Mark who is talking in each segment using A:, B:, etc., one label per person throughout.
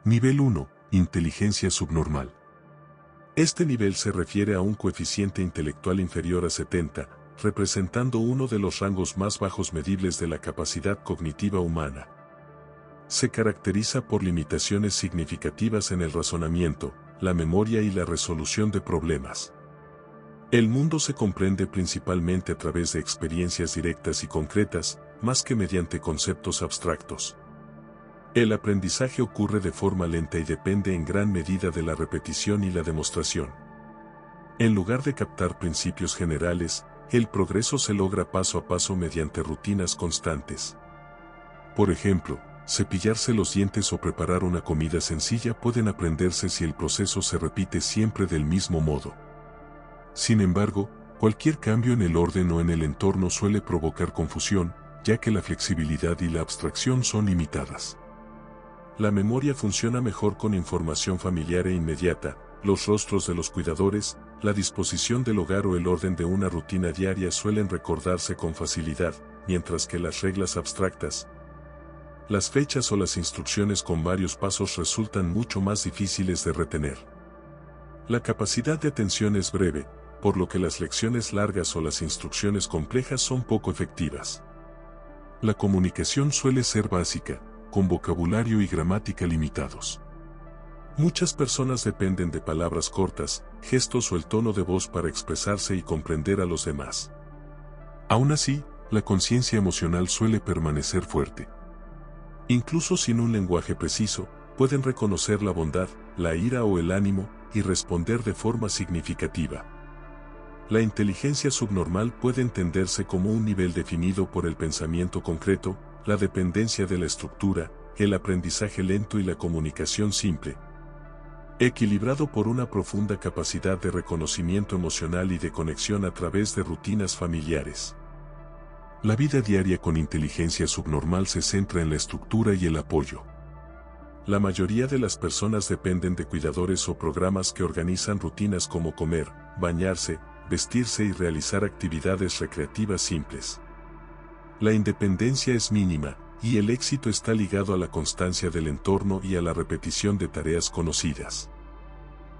A: Nivel 1. Inteligencia subnormal. Este nivel se refiere a un coeficiente intelectual inferior a 70, representando uno de los rangos más bajos medibles de la capacidad cognitiva humana. Se caracteriza por limitaciones significativas en el razonamiento, la memoria y la resolución de problemas. El mundo se comprende principalmente a través de experiencias directas y concretas, más que mediante conceptos abstractos. El aprendizaje ocurre de forma lenta y depende en gran medida de la repetición y la demostración. En lugar de captar principios generales, el progreso se logra paso a paso mediante rutinas constantes. Por ejemplo, cepillarse los dientes o preparar una comida sencilla pueden aprenderse si el proceso se repite siempre del mismo modo. Sin embargo, cualquier cambio en el orden o en el entorno suele provocar confusión, ya que la flexibilidad y la abstracción son limitadas. La memoria funciona mejor con información familiar e inmediata, los rostros de los cuidadores, la disposición del hogar o el orden de una rutina diaria suelen recordarse con facilidad, mientras que las reglas abstractas, las fechas o las instrucciones con varios pasos resultan mucho más difíciles de retener. La capacidad de atención es breve, por lo que las lecciones largas o las instrucciones complejas son poco efectivas. La comunicación suele ser básica, con vocabulario y gramática limitados. Muchas personas dependen de palabras cortas, gestos o el tono de voz para expresarse y comprender a los demás. Aún así, la conciencia emocional suele permanecer fuerte. Incluso sin un lenguaje preciso, pueden reconocer la bondad, la ira o el ánimo, y responder de forma significativa. La inteligencia subnormal puede entenderse como un nivel definido por el pensamiento concreto, la dependencia de la estructura, el aprendizaje lento y la comunicación simple, equilibrado por una profunda capacidad de reconocimiento emocional y de conexión a través de rutinas familiares. La vida diaria con inteligencia subnormal se centra en la estructura y el apoyo. La mayoría de las personas dependen de cuidadores o programas que organizan rutinas como comer, bañarse, vestirse y realizar actividades recreativas simples. La independencia es mínima, y el éxito está ligado a la constancia del entorno y a la repetición de tareas conocidas.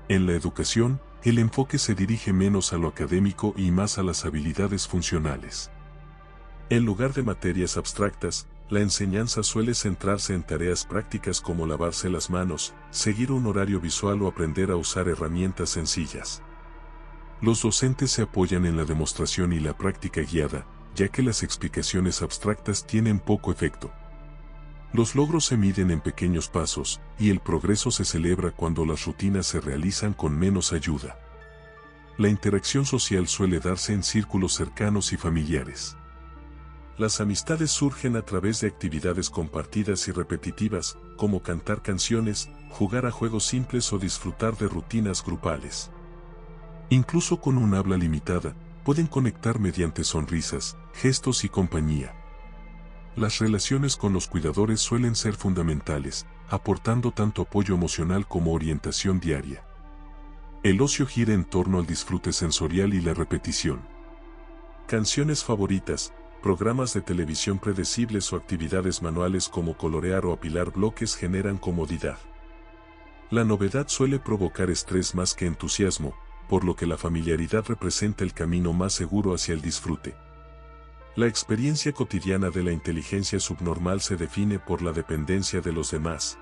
A: En la educación, el enfoque se dirige menos a lo académico y más a las habilidades funcionales. En lugar de materias abstractas, la enseñanza suele centrarse en tareas prácticas como lavarse las manos, seguir un horario visual o aprender a usar herramientas sencillas. Los docentes se apoyan en la demostración y la práctica guiada, ya que las explicaciones abstractas tienen poco efecto. Los logros se miden en pequeños pasos, y el progreso se celebra cuando las rutinas se realizan con menos ayuda. La interacción social suele darse en círculos cercanos y familiares. Las amistades surgen a través de actividades compartidas y repetitivas, como cantar canciones, jugar a juegos simples o disfrutar de rutinas grupales. Incluso con un habla limitada, pueden conectar mediante sonrisas, gestos y compañía. Las relaciones con los cuidadores suelen ser fundamentales, aportando tanto apoyo emocional como orientación diaria. El ocio gira en torno al disfrute sensorial y la repetición. Canciones favoritas, programas de televisión predecibles o actividades manuales como colorear o apilar bloques generan comodidad. La novedad suele provocar estrés más que entusiasmo, por lo que la familiaridad representa el camino más seguro hacia el disfrute. La experiencia cotidiana de la inteligencia subnormal se define por la dependencia de los demás.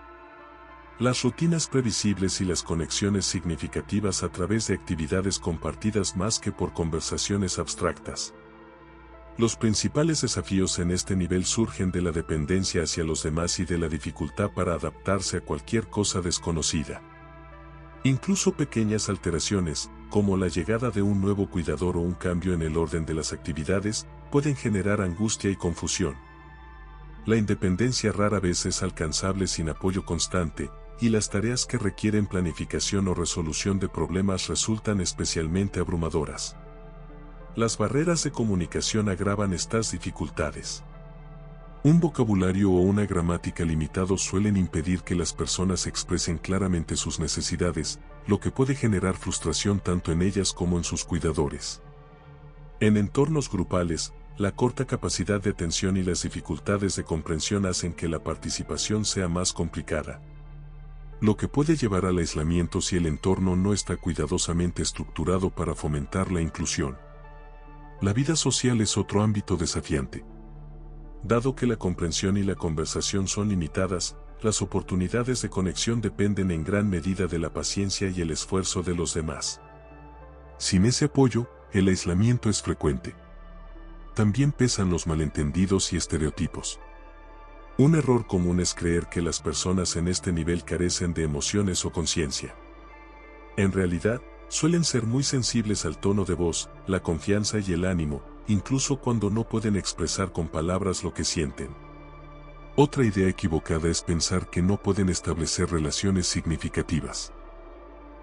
A: Las rutinas previsibles y las conexiones significativas a través de actividades compartidas más que por conversaciones abstractas. Los principales desafíos en este nivel surgen de la dependencia hacia los demás y de la dificultad para adaptarse a cualquier cosa desconocida. Incluso pequeñas alteraciones, como la llegada de un nuevo cuidador o un cambio en el orden de las actividades, pueden generar angustia y confusión. La independencia rara vez es alcanzable sin apoyo constante, y las tareas que requieren planificación o resolución de problemas resultan especialmente abrumadoras. Las barreras de comunicación agravan estas dificultades. Un vocabulario o una gramática limitados suelen impedir que las personas expresen claramente sus necesidades, lo que puede generar frustración tanto en ellas como en sus cuidadores. En entornos grupales, la corta capacidad de atención y las dificultades de comprensión hacen que la participación sea más complicada. lo que puede llevar al aislamiento si el entorno no está cuidadosamente estructurado para fomentar la inclusión. La vida social es otro ámbito desafiante. Dado que la comprensión y la conversación son limitadas, las oportunidades de conexión dependen en gran medida de la paciencia y el esfuerzo de los demás. Sin ese apoyo, el aislamiento es frecuente. También pesan los malentendidos y estereotipos. Un error común es creer que las personas en este nivel carecen de emociones o conciencia. En realidad, suelen ser muy sensibles al tono de voz, la confianza y el ánimo, incluso cuando no pueden expresar con palabras lo que sienten. Otra idea equivocada es pensar que no pueden establecer relaciones significativas.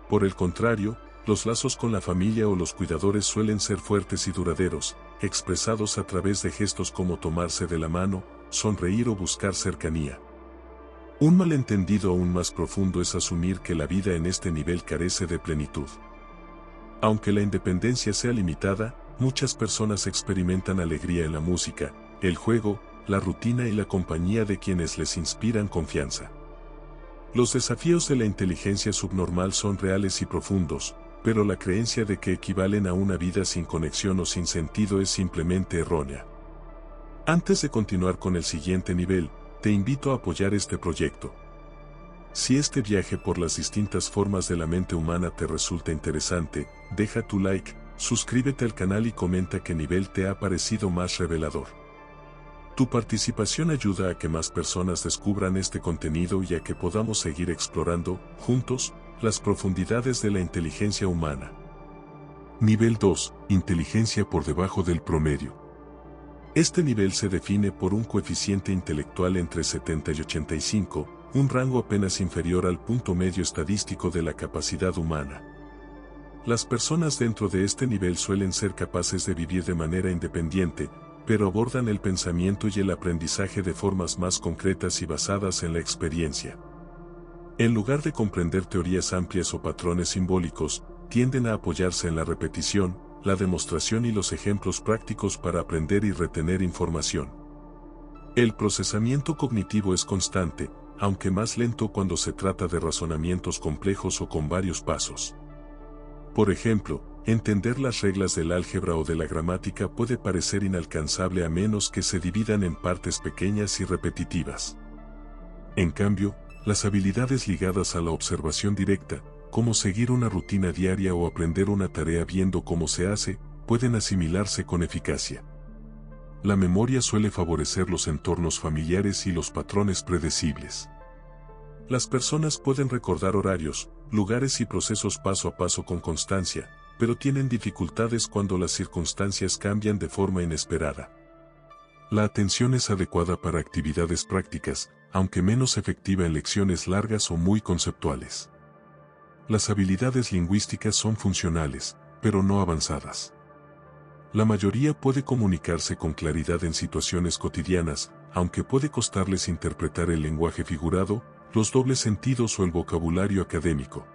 A: Por el contrario, los lazos con la familia o los cuidadores suelen ser fuertes y duraderos, expresados a través de gestos como tomarse de la mano, sonreír o buscar cercanía. Un malentendido aún más profundo es asumir que la vida en este nivel carece de plenitud. Aunque la independencia sea limitada, muchas personas experimentan alegría en la música, el juego, la rutina y la compañía de quienes les inspiran confianza. Los desafíos de la inteligencia subnormal son reales y profundos, pero la creencia de que equivalen a una vida sin conexión o sin sentido es simplemente errónea. Antes de continuar con el siguiente nivel, te invito a apoyar este proyecto. Si este viaje por las distintas formas de la mente humana te resulta interesante, deja tu like, suscríbete al canal y comenta qué nivel te ha parecido más revelador. Tu participación ayuda a que más personas descubran este contenido y a que podamos seguir explorando, juntos, las profundidades de la inteligencia humana. Nivel 2. Inteligencia por debajo del promedio. Este nivel se define por un coeficiente intelectual entre 70 y 85, un rango apenas inferior al punto medio estadístico de la capacidad humana. Las personas dentro de este nivel suelen ser capaces de vivir de manera independiente, pero abordan el pensamiento y el aprendizaje de formas más concretas y basadas en la experiencia. En lugar de comprender teorías amplias o patrones simbólicos, tienden a apoyarse en la repetición, la demostración y los ejemplos prácticos para aprender y retener información. El procesamiento cognitivo es constante, aunque más lento cuando se trata de razonamientos complejos o con varios pasos. Por ejemplo, entender las reglas del álgebra o de la gramática puede parecer inalcanzable a menos que se dividan en partes pequeñas y repetitivas. En cambio, las habilidades ligadas a la observación directa, como seguir una rutina diaria o aprender una tarea viendo cómo se hace, pueden asimilarse con eficacia. La memoria suele favorecer los entornos familiares y los patrones predecibles. Las personas pueden recordar horarios, lugares y procesos paso a paso con constancia, pero tienen dificultades cuando las circunstancias cambian de forma inesperada. La atención es adecuada para actividades prácticas, aunque menos efectiva en lecciones largas o muy conceptuales. Las habilidades lingüísticas son funcionales, pero no avanzadas. La mayoría puede comunicarse con claridad en situaciones cotidianas, aunque puede costarles interpretar el lenguaje figurado, los dobles sentidos o el vocabulario académico.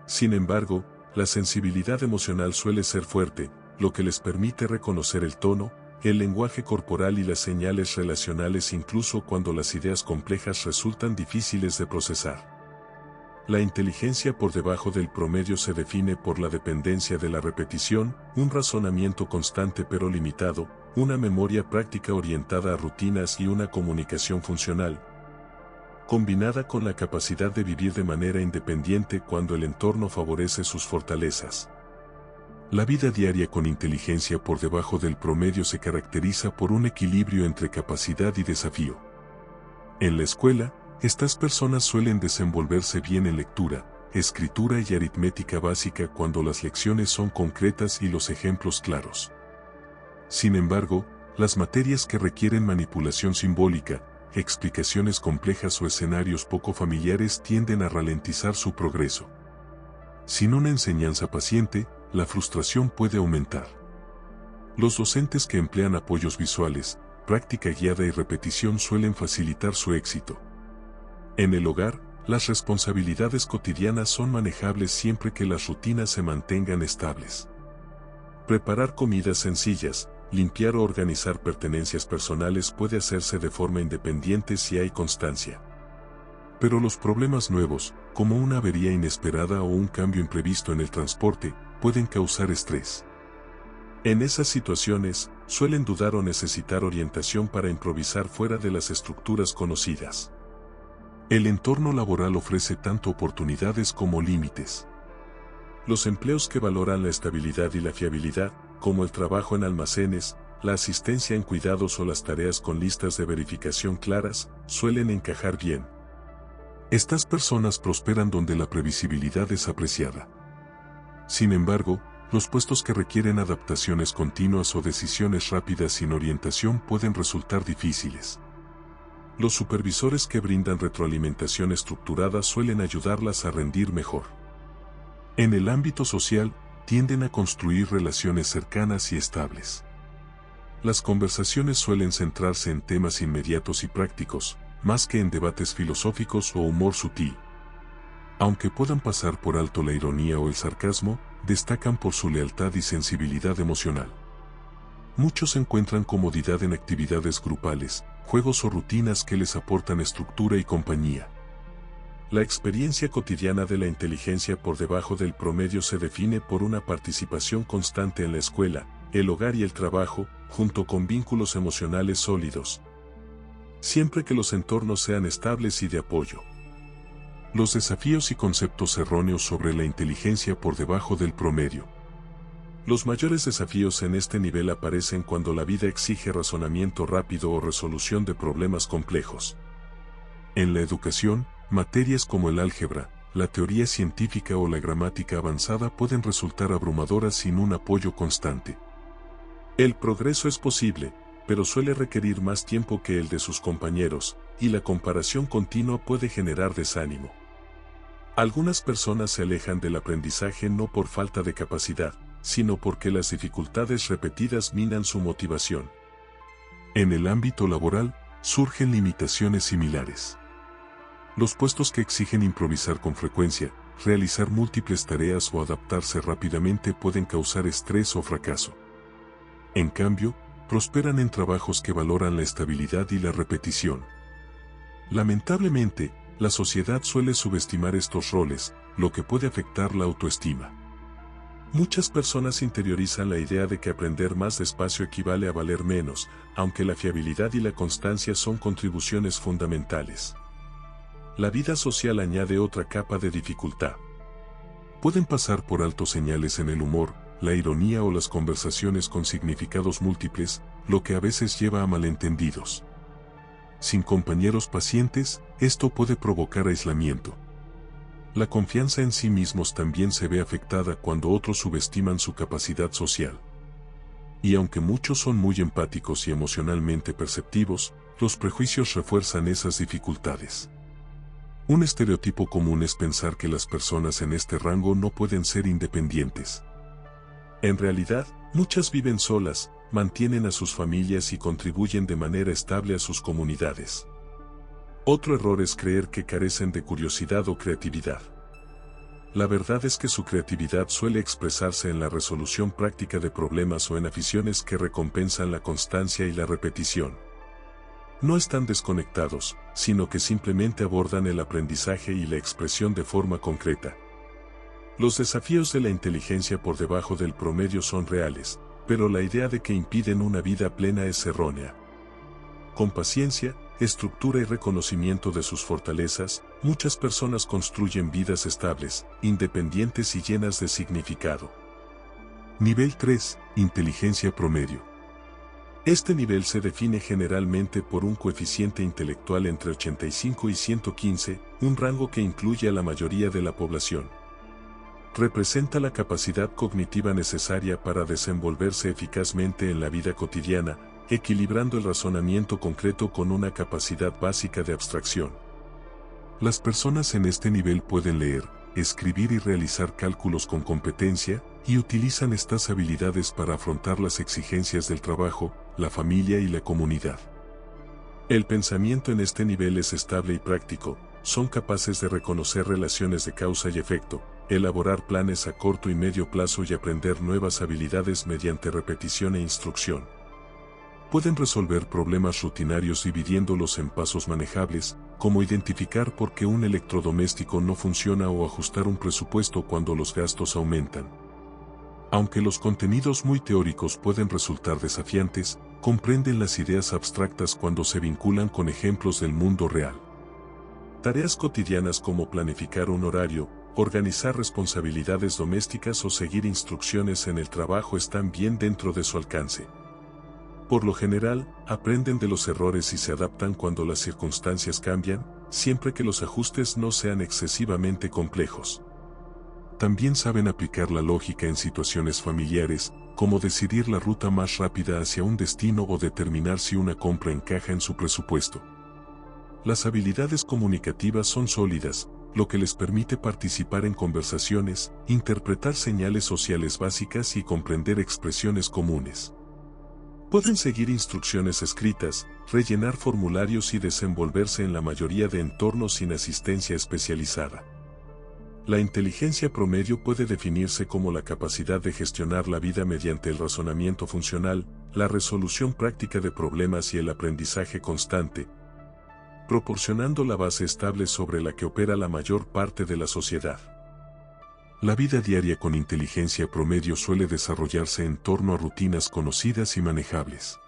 A: Sin embargo, la sensibilidad emocional suele ser fuerte, lo que les permite reconocer el tono, el lenguaje corporal y las señales relacionales incluso cuando las ideas complejas resultan difíciles de procesar. La inteligencia por debajo del promedio se define por la dependencia de la repetición, un razonamiento constante pero limitado, una memoria práctica orientada a rutinas y una comunicación funcional, combinada con la capacidad de vivir de manera independiente cuando el entorno favorece sus fortalezas. La vida diaria con inteligencia por debajo del promedio se caracteriza por un equilibrio entre capacidad y desafío. En la escuela, estas personas suelen desenvolverse bien en lectura, escritura y aritmética básica cuando las lecciones son concretas y los ejemplos claros. Sin embargo, las materias que requieren manipulación simbólica, explicaciones complejas o escenarios poco familiares tienden a ralentizar su progreso. Sin una enseñanza paciente, la frustración puede aumentar. Los docentes que emplean apoyos visuales, práctica guiada y repetición suelen facilitar su éxito. En el hogar, las responsabilidades cotidianas son manejables siempre que las rutinas se mantengan estables. Preparar comidas sencillas, limpiar o organizar pertenencias personales puede hacerse de forma independiente si hay constancia. Pero los problemas nuevos, como una avería inesperada o un cambio imprevisto en el transporte, pueden causar estrés. En esas situaciones, suelen dudar o necesitar orientación para improvisar fuera de las estructuras conocidas. El entorno laboral ofrece tanto oportunidades como límites. Los empleos que valoran la estabilidad y la fiabilidad, como el trabajo en almacenes, la asistencia en cuidados o las tareas con listas de verificación claras, suelen encajar bien. Estas personas prosperan donde la previsibilidad es apreciada. Sin embargo, los puestos que requieren adaptaciones continuas o decisiones rápidas sin orientación pueden resultar difíciles. Los supervisores que brindan retroalimentación estructurada suelen ayudarlas a rendir mejor. En el ámbito social, tienden a construir relaciones cercanas y estables. Las conversaciones suelen centrarse en temas inmediatos y prácticos, más que en debates filosóficos o humor sutil. Aunque puedan pasar por alto la ironía o el sarcasmo, destacan por su lealtad y sensibilidad emocional. Muchos encuentran comodidad en actividades grupales, juegos o rutinas que les aportan estructura y compañía. La experiencia cotidiana de la inteligencia por debajo del promedio se define por una participación constante en la escuela, el hogar y el trabajo, junto con vínculos emocionales sólidos. Siempre que los entornos sean estables y de apoyo. Los desafíos y conceptos erróneos sobre la inteligencia por debajo del promedio. Los mayores desafíos en este nivel aparecen cuando la vida exige razonamiento rápido o resolución de problemas complejos. En la educación, materias como el álgebra, la teoría científica o la gramática avanzada pueden resultar abrumadoras sin un apoyo constante. El progreso es posible, pero suele requerir más tiempo que el de sus compañeros, y la comparación continua puede generar desánimo. Algunas personas se alejan del aprendizaje no por falta de capacidad, sino porque las dificultades repetidas minan su motivación. En el ámbito laboral, surgen limitaciones similares. Los puestos que exigen improvisar con frecuencia, realizar múltiples tareas o adaptarse rápidamente pueden causar estrés o fracaso. En cambio, prosperan en trabajos que valoran la estabilidad y la repetición. Lamentablemente, la sociedad suele subestimar estos roles, lo que puede afectar la autoestima. Muchas personas interiorizan la idea de que aprender más despacio equivale a valer menos, aunque la fiabilidad y la constancia son contribuciones fundamentales. La vida social añade otra capa de dificultad. Pueden pasar por alto señales en el humor, la ironía o las conversaciones con significados múltiples, lo que a veces lleva a malentendidos. Sin compañeros pacientes, esto puede provocar aislamiento. La confianza en sí mismos también se ve afectada cuando otros subestiman su capacidad social. Y aunque muchos son muy empáticos y emocionalmente perceptivos, los prejuicios refuerzan esas dificultades. Un estereotipo común es pensar que las personas en este rango no pueden ser independientes. En realidad, muchas viven solas, mantienen a sus familias y contribuyen de manera estable a sus comunidades. Otro error es creer que carecen de curiosidad o creatividad. La verdad es que su creatividad suele expresarse en la resolución práctica de problemas o en aficiones que recompensan la constancia y la repetición. No están desconectados, sino que simplemente abordan el aprendizaje y la expresión de forma concreta. Los desafíos de la inteligencia por debajo del promedio son reales, pero la idea de que impiden una vida plena es errónea. Con paciencia, estructura y reconocimiento de sus fortalezas, muchas personas construyen vidas estables, independientes y llenas de significado. Nivel 3. Inteligencia promedio. Este nivel se define generalmente por un coeficiente intelectual entre 85 y 115, un rango que incluye a la mayoría de la población. Representa la capacidad cognitiva necesaria para desenvolverse eficazmente en la vida cotidiana, equilibrando el razonamiento concreto con una capacidad básica de abstracción. Las personas en este nivel pueden leer, escribir y realizar cálculos con competencia, y utilizan estas habilidades para afrontar las exigencias del trabajo, la familia y la comunidad. El pensamiento en este nivel es estable y práctico, son capaces de reconocer relaciones de causa y efecto, elaborar planes a corto y medio plazo y aprender nuevas habilidades mediante repetición e instrucción. pueden resolver problemas rutinarios dividiéndolos en pasos manejables, como identificar por qué un electrodoméstico no funciona o ajustar un presupuesto cuando los gastos aumentan. Aunque los contenidos muy teóricos pueden resultar desafiantes, comprenden las ideas abstractas cuando se vinculan con ejemplos del mundo real. Tareas cotidianas como planificar un horario, organizar responsabilidades domésticas o seguir instrucciones en el trabajo están bien dentro de su alcance. Por lo general, aprenden de los errores y se adaptan cuando las circunstancias cambian, siempre que los ajustes no sean excesivamente complejos. También saben aplicar la lógica en situaciones familiares, como decidir la ruta más rápida hacia un destino o determinar si una compra encaja en su presupuesto. Las habilidades comunicativas son sólidas, lo que les permite participar en conversaciones, interpretar señales sociales básicas y comprender expresiones comunes. Pueden seguir instrucciones escritas, rellenar formularios y desenvolverse en la mayoría de entornos sin asistencia especializada. La inteligencia promedio puede definirse como la capacidad de gestionar la vida mediante el razonamiento funcional, la resolución práctica de problemas y el aprendizaje constante, proporcionando la base estable sobre la que opera la mayor parte de la sociedad. La vida diaria con inteligencia promedio suele desarrollarse en torno a rutinas conocidas y manejables.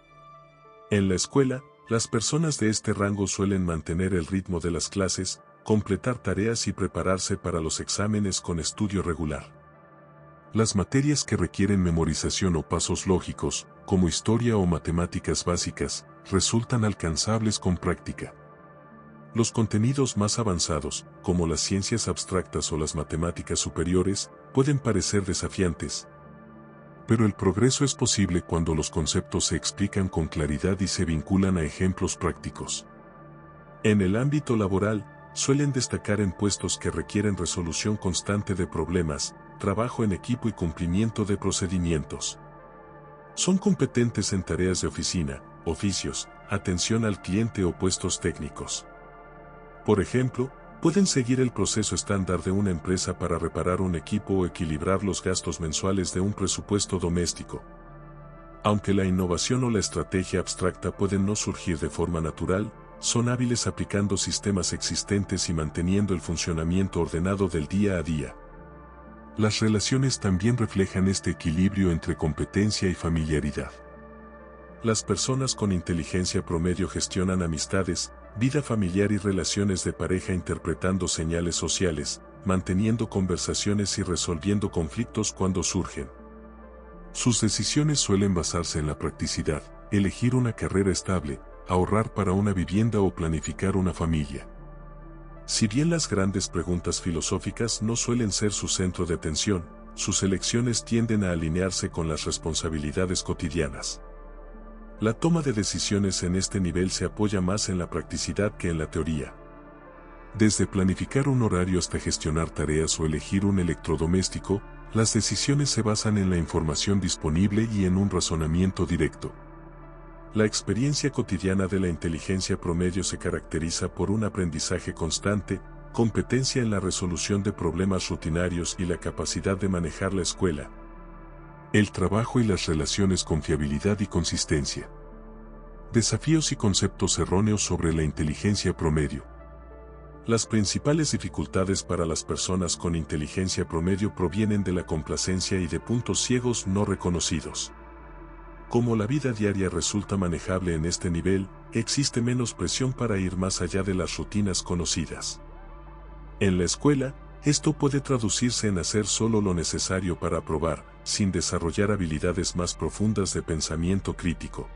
A: En la escuela, las personas de este rango suelen mantener el ritmo de las clases, completar tareas y prepararse para los exámenes con estudio regular. Las materias que requieren memorización o pasos lógicos, como historia o matemáticas básicas, resultan alcanzables con práctica. Los contenidos más avanzados, como las ciencias abstractas o las matemáticas superiores, pueden parecer desafiantes. Pero el progreso es posible cuando los conceptos se explican con claridad y se vinculan a ejemplos prácticos. En el ámbito laboral, suelen destacar en puestos que requieren resolución constante de problemas, trabajo en equipo y cumplimiento de procedimientos. Son competentes en tareas de oficina, oficios, atención al cliente o puestos técnicos. Por ejemplo, pueden seguir el proceso estándar de una empresa para reparar un equipo o equilibrar los gastos mensuales de un presupuesto doméstico. Aunque la innovación o la estrategia abstracta pueden no surgir de forma natural, son hábiles aplicando sistemas existentes y manteniendo el funcionamiento ordenado del día a día. Las relaciones también reflejan este equilibrio entre competencia y familiaridad. Las personas con inteligencia promedio gestionan amistades, vida familiar y relaciones de pareja interpretando señales sociales, manteniendo conversaciones y resolviendo conflictos cuando surgen. Sus decisiones suelen basarse en la practicidad, elegir una carrera estable, ahorrar para una vivienda o planificar una familia. Si bien las grandes preguntas filosóficas no suelen ser su centro de atención, sus elecciones tienden a alinearse con las responsabilidades cotidianas. La toma de decisiones en este nivel se apoya más en la practicidad que en la teoría. Desde planificar un horario hasta gestionar tareas o elegir un electrodoméstico, las decisiones se basan en la información disponible y en un razonamiento directo. La experiencia cotidiana de la inteligencia promedio se caracteriza por un aprendizaje constante, competencia en la resolución de problemas rutinarios y la capacidad de manejar la escuela, el trabajo y las relaciones con fiabilidad y consistencia. Desafíos y conceptos erróneos sobre la inteligencia promedio. Las principales dificultades para las personas con inteligencia promedio provienen de la complacencia y de puntos ciegos no reconocidos. Como la vida diaria resulta manejable en este nivel, existe menos presión para ir más allá de las rutinas conocidas. En la escuela, esto puede traducirse en hacer solo lo necesario para aprobar, sin desarrollar habilidades más profundas de pensamiento crítico.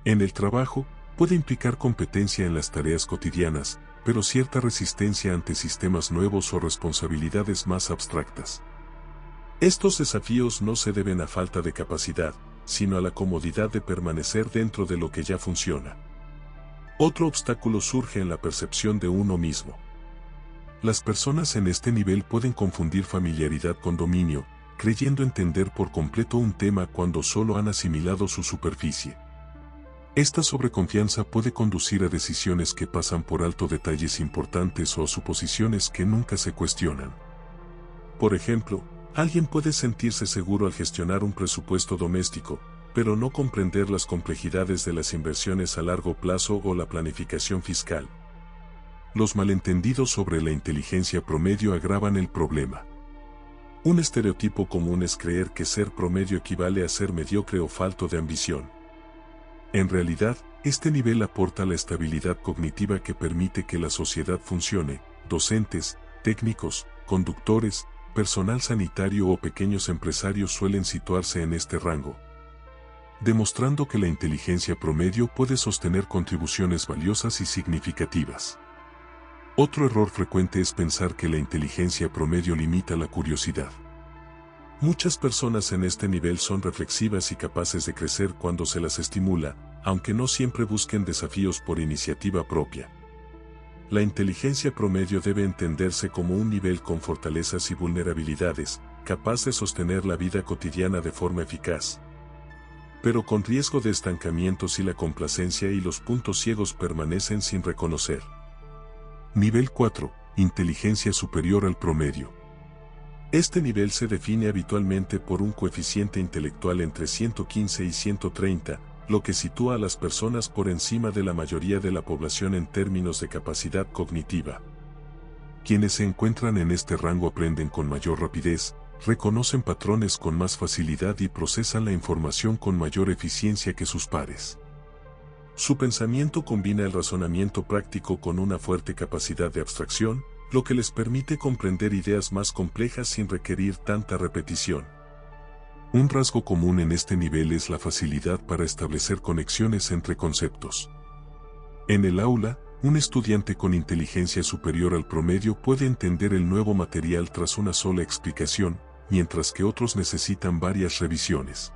A: En el trabajo, puede implicar competencia en las tareas cotidianas, pero cierta resistencia ante sistemas nuevos o responsabilidades más abstractas. Estos desafíos no se deben a falta de capacidad, sino a la comodidad de permanecer dentro de lo que ya funciona. Otro obstáculo surge en la percepción de uno mismo. Las personas en este nivel pueden confundir familiaridad con dominio, creyendo entender por completo un tema cuando solo han asimilado su superficie. Esta sobreconfianza puede conducir a decisiones que pasan por alto detalles importantes o a suposiciones que nunca se cuestionan. Por ejemplo, alguien puede sentirse seguro al gestionar un presupuesto doméstico, pero no comprender las complejidades de las inversiones a largo plazo o la planificación fiscal. Los malentendidos sobre la inteligencia promedio agravan el problema. Un estereotipo común es creer que ser promedio equivale a ser mediocre o falto de ambición. En realidad, este nivel aporta la estabilidad cognitiva que permite que la sociedad funcione. Docentes, técnicos, conductores, personal sanitario o pequeños empresarios suelen situarse en este rango, demostrando que la inteligencia promedio puede sostener contribuciones valiosas y significativas. Otro error frecuente es pensar que la inteligencia promedio limita la curiosidad. Muchas personas en este nivel son reflexivas y capaces de crecer cuando se las estimula, aunque no siempre busquen desafíos por iniciativa propia. La inteligencia promedio debe entenderse como un nivel con fortalezas y vulnerabilidades, capaz de sostener la vida cotidiana de forma eficaz, pero con riesgo de estancamiento si la complacencia y los puntos ciegos permanecen sin reconocer. Nivel 4. Inteligencia superior al promedio. Este nivel se define habitualmente por un coeficiente intelectual entre 115 y 130, lo que sitúa a las personas por encima de la mayoría de la población en términos de capacidad cognitiva. Quienes se encuentran en este rango aprenden con mayor rapidez, reconocen patrones con más facilidad y procesan la información con mayor eficiencia que sus pares. Su pensamiento combina el razonamiento práctico con una fuerte capacidad de abstracción, lo que les permite comprender ideas más complejas sin requerir tanta repetición. Un rasgo común en este nivel es la facilidad para establecer conexiones entre conceptos. En el aula, un estudiante con inteligencia superior al promedio puede entender el nuevo material tras una sola explicación, mientras que otros necesitan varias revisiones.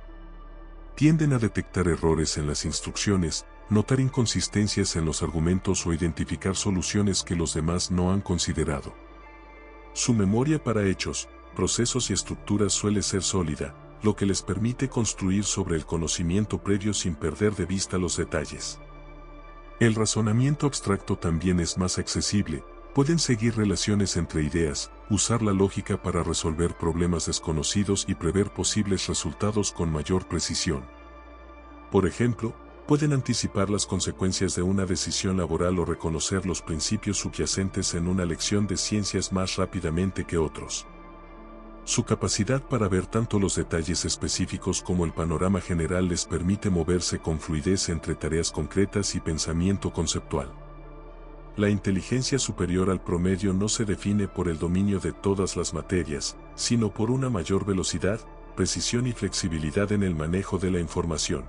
A: Tienden a detectar errores en las instrucciones, notar inconsistencias en los argumentos o identificar soluciones que los demás no han considerado. Su memoria para hechos, procesos y estructuras suele ser sólida, lo que les permite construir sobre el conocimiento previo sin perder de vista los detalles. El razonamiento abstracto también es más accesible, pueden seguir relaciones entre ideas, usar la lógica para resolver problemas desconocidos y prever posibles resultados con mayor precisión. Por ejemplo, pueden anticipar las consecuencias de una decisión laboral o reconocer los principios subyacentes en una lección de ciencias más rápidamente que otros. Su capacidad para ver tanto los detalles específicos como el panorama general les permite moverse con fluidez entre tareas concretas y pensamiento conceptual. La inteligencia superior al promedio no se define por el dominio de todas las materias, sino por una mayor velocidad, precisión y flexibilidad en el manejo de la información.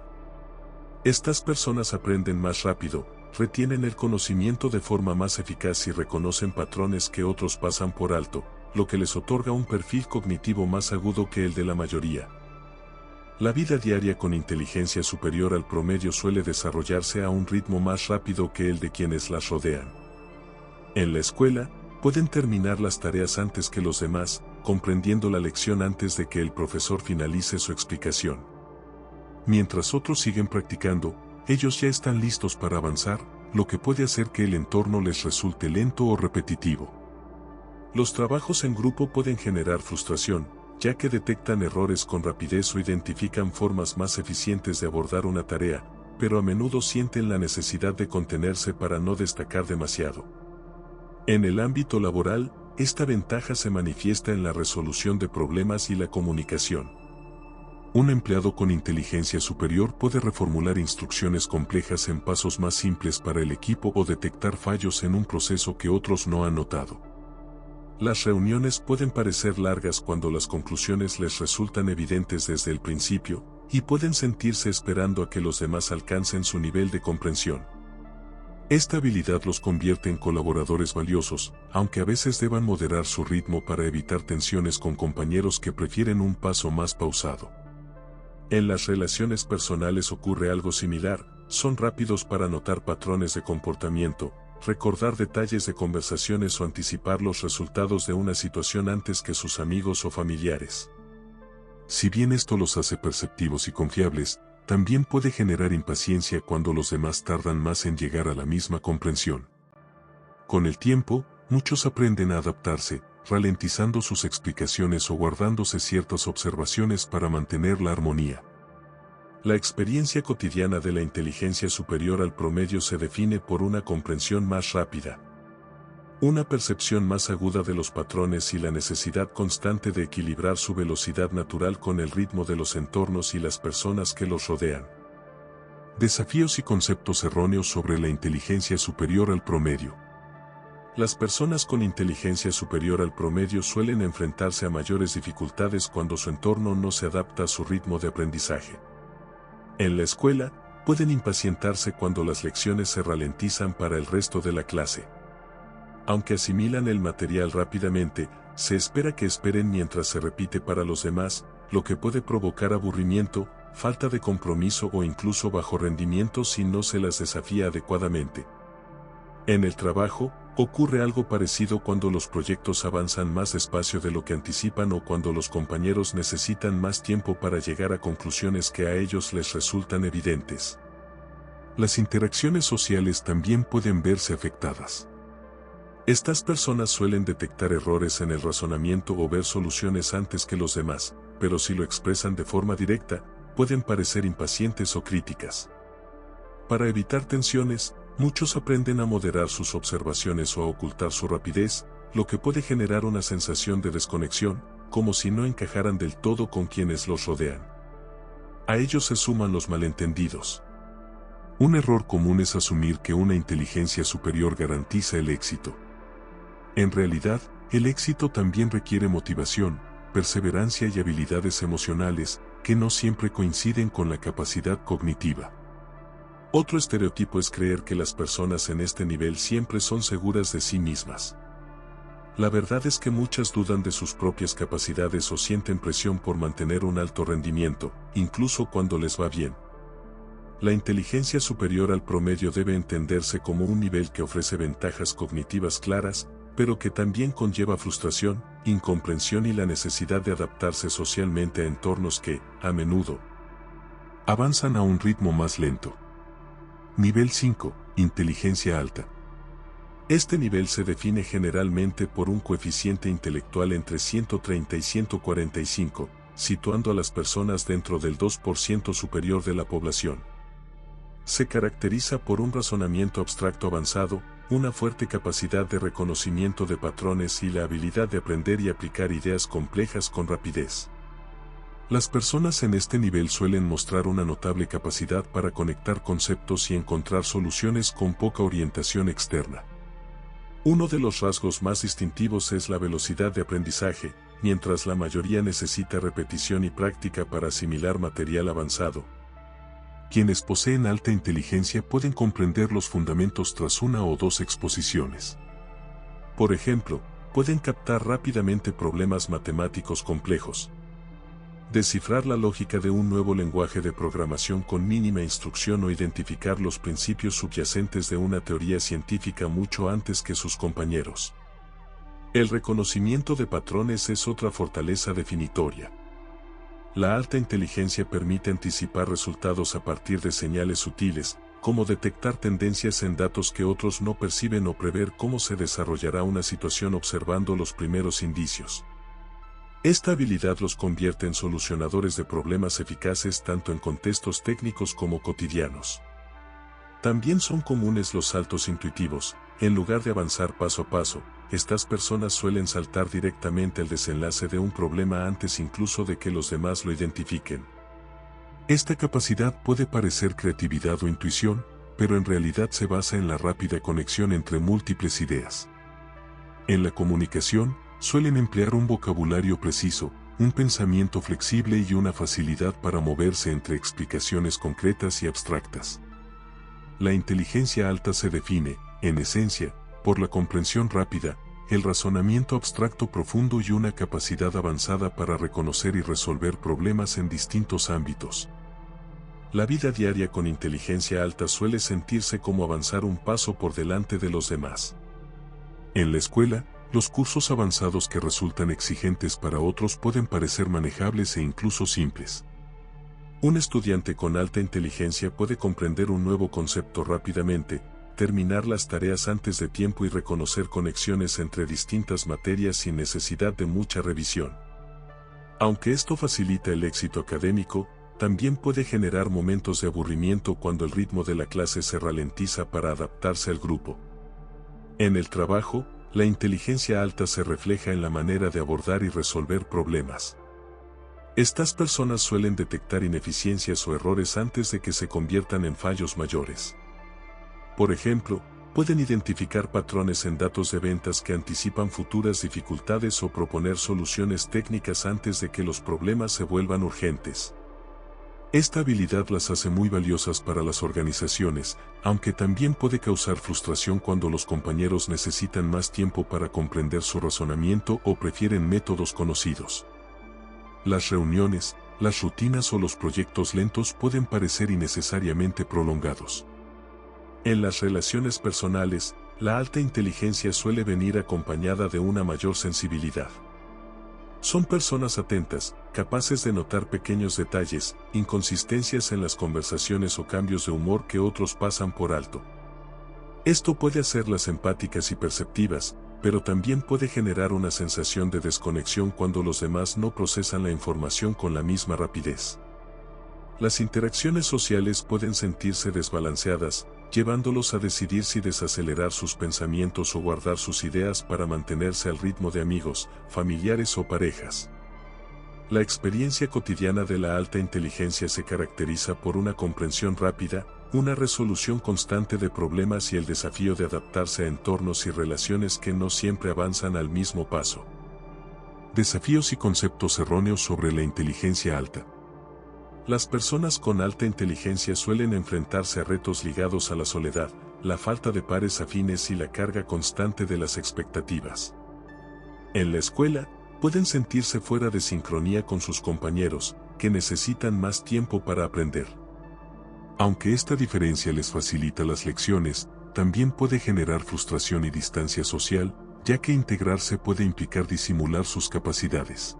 A: Estas personas aprenden más rápido, retienen el conocimiento de forma más eficaz y reconocen patrones que otros pasan por alto, lo que les otorga un perfil cognitivo más agudo que el de la mayoría. La vida diaria con inteligencia superior al promedio suele desarrollarse a un ritmo más rápido que el de quienes las rodean. En la escuela, pueden terminar las tareas antes que los demás, comprendiendo la lección antes de que el profesor finalice su explicación. Mientras otros siguen practicando, ellos ya están listos para avanzar, lo que puede hacer que el entorno les resulte lento o repetitivo. Los trabajos en grupo pueden generar frustración, ya que detectan errores con rapidez o identifican formas más eficientes de abordar una tarea, pero a menudo sienten la necesidad de contenerse para no destacar demasiado. En el ámbito laboral, esta ventaja se manifiesta en la resolución de problemas y la comunicación. Un empleado con inteligencia superior puede reformular instrucciones complejas en pasos más simples para el equipo o detectar fallos en un proceso que otros no han notado. Las reuniones pueden parecer largas cuando las conclusiones les resultan evidentes desde el principio, y pueden sentirse esperando a que los demás alcancen su nivel de comprensión. Esta habilidad los convierte en colaboradores valiosos, aunque a veces deban moderar su ritmo para evitar tensiones con compañeros que prefieren un paso más pausado. En las relaciones personales ocurre algo similar, son rápidos para notar patrones de comportamiento, recordar detalles de conversaciones o anticipar los resultados de una situación antes que sus amigos o familiares. Si bien esto los hace perceptivos y confiables, también puede generar impaciencia cuando los demás tardan más en llegar a la misma comprensión. Con el tiempo, muchos aprenden a adaptarse, ralentizando sus explicaciones o guardándose ciertas observaciones para mantener la armonía. La experiencia cotidiana de la inteligencia superior al promedio se define por una comprensión más rápida, una percepción más aguda de los patrones y la necesidad constante de equilibrar su velocidad natural con el ritmo de los entornos y las personas que los rodean. Desafíos y conceptos erróneos sobre la inteligencia superior al promedio. Las personas con inteligencia superior al promedio suelen enfrentarse a mayores dificultades cuando su entorno no se adapta a su ritmo de aprendizaje. En la escuela, pueden impacientarse cuando las lecciones se ralentizan para el resto de la clase. Aunque asimilan el material rápidamente, se espera que esperen mientras se repite para los demás, lo que puede provocar aburrimiento, falta de compromiso o incluso bajo rendimiento si no se las desafía adecuadamente. En el trabajo, ocurre algo parecido cuando los proyectos avanzan más despacio de lo que anticipan o cuando los compañeros necesitan más tiempo para llegar a conclusiones que a ellos les resultan evidentes. Las interacciones sociales también pueden verse afectadas. Estas personas suelen detectar errores en el razonamiento o ver soluciones antes que los demás, pero si lo expresan de forma directa, pueden parecer impacientes o críticas. Para evitar tensiones, muchos aprenden a moderar sus observaciones o a ocultar su rapidez, lo que puede generar una sensación de desconexión, como si no encajaran del todo con quienes los rodean. A ellos se suman los malentendidos. Un error común es asumir que una inteligencia superior garantiza el éxito. En realidad, el éxito también requiere motivación, perseverancia y habilidades emocionales, que no siempre coinciden con la capacidad cognitiva. Otro estereotipo es creer que las personas en este nivel siempre son seguras de sí mismas. La verdad es que muchas dudan de sus propias capacidades o sienten presión por mantener un alto rendimiento, incluso cuando les va bien. La inteligencia superior al promedio debe entenderse como un nivel que ofrece ventajas cognitivas claras, pero que también conlleva frustración, incomprensión y la necesidad de adaptarse socialmente a entornos que, a menudo, avanzan a un ritmo más lento. Nivel 5. Inteligencia alta. Este nivel se define generalmente por un coeficiente intelectual entre 130 y 145, situando a las personas dentro del 2% superior de la población. Se caracteriza por un razonamiento abstracto avanzado, una fuerte capacidad de reconocimiento de patrones y la habilidad de aprender y aplicar ideas complejas con rapidez. Las personas en este nivel suelen mostrar una notable capacidad para conectar conceptos y encontrar soluciones con poca orientación externa. Uno de los rasgos más distintivos es la velocidad de aprendizaje, mientras la mayoría necesita repetición y práctica para asimilar material avanzado. Quienes poseen alta inteligencia pueden comprender los fundamentos tras una o dos exposiciones. Por ejemplo, pueden captar rápidamente problemas matemáticos complejos, descifrar la lógica de un nuevo lenguaje de programación con mínima instrucción o identificar los principios subyacentes de una teoría científica mucho antes que sus compañeros. El reconocimiento de patrones es otra fortaleza definitoria. La alta inteligencia permite anticipar resultados a partir de señales sutiles, como detectar tendencias en datos que otros no perciben o prever cómo se desarrollará una situación observando los primeros indicios. Esta habilidad los convierte en solucionadores de problemas eficaces tanto en contextos técnicos como cotidianos. También son comunes los saltos intuitivos. En lugar de avanzar paso a paso, estas personas suelen saltar directamente al desenlace de un problema antes incluso de que los demás lo identifiquen. Esta capacidad puede parecer creatividad o intuición, pero en realidad se basa en la rápida conexión entre múltiples ideas. En la comunicación, suelen emplear un vocabulario preciso, un pensamiento flexible y una facilidad para moverse entre explicaciones concretas y abstractas. La inteligencia alta se define, en esencia, por la comprensión rápida, el razonamiento abstracto profundo y una capacidad avanzada para reconocer y resolver problemas en distintos ámbitos. La vida diaria con inteligencia alta suele sentirse como avanzar un paso por delante de los demás. En la escuela, los cursos avanzados que resultan exigentes para otros pueden parecer manejables e incluso simples. Un estudiante con alta inteligencia puede comprender un nuevo concepto rápidamente, terminar las tareas antes de tiempo y reconocer conexiones entre distintas materias sin necesidad de mucha revisión. Aunque esto facilita el éxito académico, también puede generar momentos de aburrimiento cuando el ritmo de la clase se ralentiza para adaptarse al grupo. En el trabajo, la inteligencia alta se refleja en la manera de abordar y resolver problemas. Estas personas suelen detectar ineficiencias o errores antes de que se conviertan en fallos mayores. Por ejemplo, pueden identificar patrones en datos de ventas que anticipan futuras dificultades o proponer soluciones técnicas antes de que los problemas se vuelvan urgentes. Esta habilidad las hace muy valiosas para las organizaciones, aunque también puede causar frustración cuando los compañeros necesitan más tiempo para comprender su razonamiento o prefieren métodos conocidos. Las reuniones, las rutinas o los proyectos lentos pueden parecer innecesariamente prolongados. En las relaciones personales, la alta inteligencia suele venir acompañada de una mayor sensibilidad. Son personas atentas, capaces de notar pequeños detalles, inconsistencias en las conversaciones o cambios de humor que otros pasan por alto. Esto puede hacerlas empáticas y perceptivas, pero también puede generar una sensación de desconexión cuando los demás no procesan la información con la misma rapidez. Las interacciones sociales pueden sentirse desbalanceadas, llevándolos a decidir si desacelerar sus pensamientos o guardar sus ideas para mantenerse al ritmo de amigos, familiares o parejas. La experiencia cotidiana de la alta inteligencia se caracteriza por una comprensión rápida, una resolución constante de problemas y el desafío de adaptarse a entornos y relaciones que no siempre avanzan al mismo paso. Desafíos y conceptos erróneos sobre la inteligencia alta. Las personas con alta inteligencia suelen enfrentarse a retos ligados a la soledad, la falta de pares afines y la carga constante de las expectativas. En la escuela, pueden sentirse fuera de sincronía con sus compañeros, que necesitan más tiempo para aprender. Aunque esta diferencia les facilita las lecciones, también puede generar frustración y distancia social, ya que integrarse puede implicar disimular sus capacidades.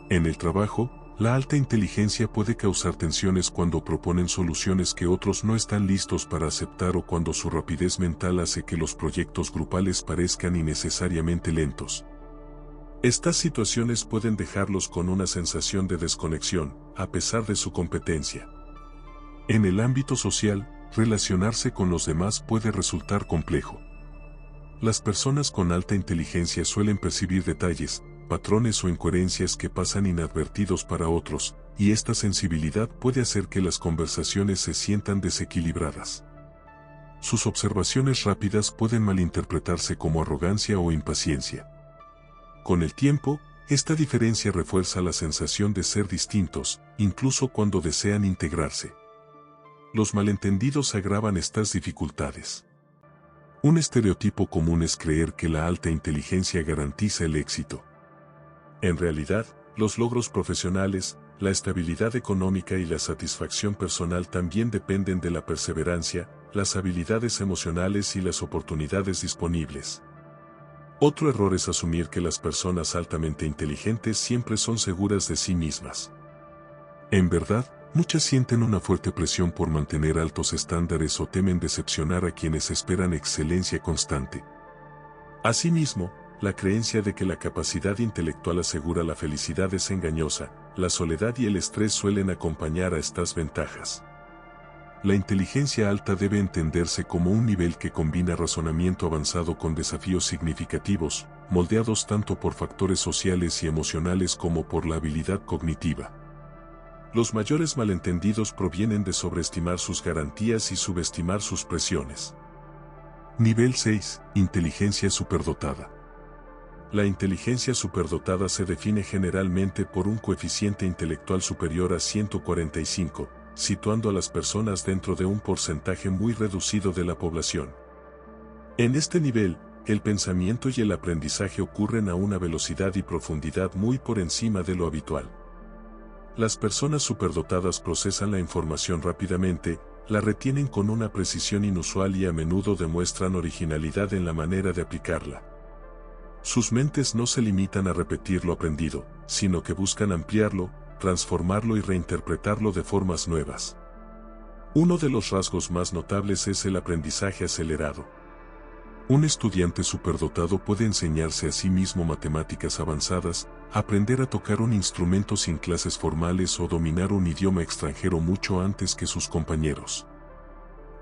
A: En el trabajo, la alta inteligencia puede causar tensiones cuando proponen soluciones que otros no están listos para aceptar o cuando su rapidez mental hace que los proyectos grupales parezcan innecesariamente lentos. Estas situaciones pueden dejarlos con una sensación de desconexión, a pesar de su competencia. En el ámbito social, relacionarse con los demás puede resultar complejo. Las personas con alta inteligencia suelen percibir detalles, patrones o incoherencias que pasan inadvertidos para otros, y esta sensibilidad puede hacer que las conversaciones se sientan desequilibradas. Sus observaciones rápidas pueden malinterpretarse como arrogancia o impaciencia. Con el tiempo, esta diferencia refuerza la sensación de ser distintos, incluso cuando desean integrarse. Los malentendidos agravan estas dificultades. Un estereotipo común es creer que la alta inteligencia garantiza el éxito. En realidad, los logros profesionales, la estabilidad económica y la satisfacción personal también dependen de la perseverancia, las habilidades emocionales y las oportunidades disponibles. Otro error es asumir que las personas altamente inteligentes siempre son seguras de sí mismas. En verdad, muchas sienten una fuerte presión por mantener altos estándares o temen decepcionar a quienes esperan excelencia constante. Asimismo, la creencia de que la capacidad intelectual asegura la felicidad es engañosa, la soledad y el estrés suelen acompañar a estas ventajas. La inteligencia alta debe entenderse como un nivel que combina razonamiento avanzado con desafíos significativos, moldeados tanto por factores sociales y emocionales como por la habilidad cognitiva. Los mayores malentendidos provienen de sobreestimar sus garantías y subestimar sus presiones. Nivel 6. Inteligencia superdotada. La inteligencia superdotada se define generalmente por un coeficiente intelectual superior a 145, situando a las personas dentro de un porcentaje muy reducido de la población. En este nivel, el pensamiento y el aprendizaje ocurren a una velocidad y profundidad muy por encima de lo habitual. Las personas superdotadas procesan la información rápidamente, la retienen con una precisión inusual y a menudo demuestran originalidad en la manera de aplicarla. Sus mentes no se limitan a repetir lo aprendido, sino que buscan ampliarlo, transformarlo y reinterpretarlo de formas nuevas. Uno de los rasgos más notables es el aprendizaje acelerado. Un estudiante superdotado puede enseñarse a sí mismo matemáticas avanzadas, aprender a tocar un instrumento sin clases formales o dominar un idioma extranjero mucho antes que sus compañeros.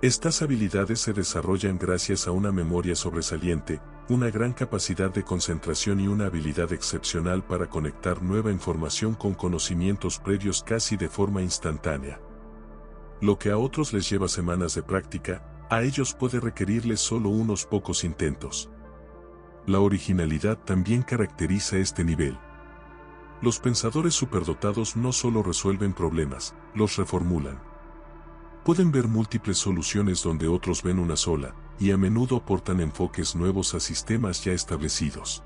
A: Estas habilidades se desarrollan gracias a una memoria sobresaliente, una gran capacidad de concentración y una habilidad excepcional para conectar nueva información con conocimientos previos casi de forma instantánea. Lo que a otros les lleva semanas de práctica, a ellos puede requerirles solo unos pocos intentos. La originalidad también caracteriza este nivel. Los pensadores superdotados no solo resuelven problemas, los reformulan. Pueden ver múltiples soluciones donde otros ven una sola, y a menudo aportan enfoques nuevos a sistemas ya establecidos.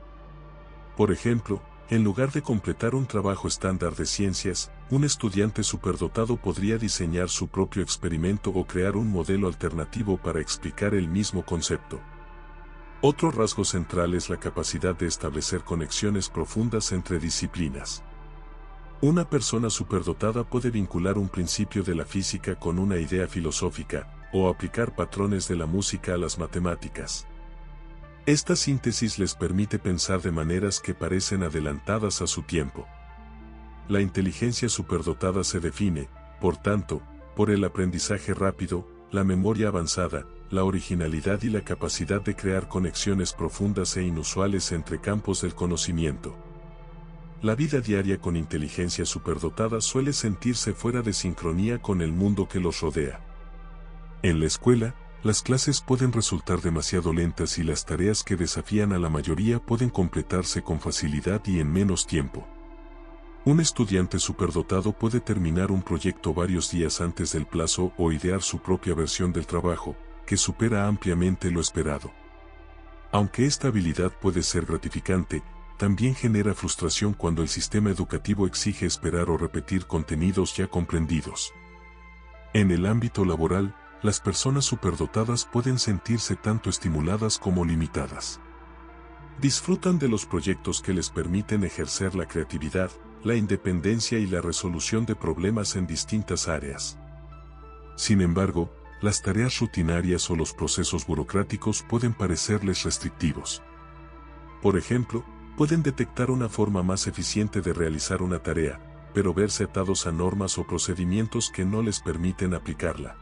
A: Por ejemplo, en lugar de completar un trabajo estándar de ciencias, un estudiante superdotado podría diseñar su propio experimento o crear un modelo alternativo para explicar el mismo concepto. Otro rasgo central es la capacidad de establecer conexiones profundas entre disciplinas. Una persona superdotada puede vincular un principio de la física con una idea filosófica, o aplicar patrones de la música a las matemáticas. Esta síntesis les permite pensar de maneras que parecen adelantadas a su tiempo. La inteligencia superdotada se define, por tanto, por el aprendizaje rápido, la memoria avanzada, la originalidad y la capacidad de crear conexiones profundas e inusuales entre campos del conocimiento. La vida diaria con inteligencia superdotada suele sentirse fuera de sincronía con el mundo que los rodea. En la escuela, las clases pueden resultar demasiado lentas y las tareas que desafían a la mayoría pueden completarse con facilidad y en menos tiempo. Un estudiante superdotado puede terminar un proyecto varios días antes del plazo o idear su propia versión del trabajo, que supera ampliamente lo esperado. Aunque esta habilidad puede ser gratificante, también genera frustración cuando el sistema educativo exige esperar o repetir contenidos ya comprendidos. En el ámbito laboral, las personas superdotadas pueden sentirse tanto estimuladas como limitadas. Disfrutan de los proyectos que les permiten ejercer la creatividad, la independencia y la resolución de problemas en distintas áreas. Sin embargo, las tareas rutinarias o los procesos burocráticos pueden parecerles restrictivos. Por ejemplo, pueden detectar una forma más eficiente de realizar una tarea, pero verse atados a normas o procedimientos que no les permiten aplicarla.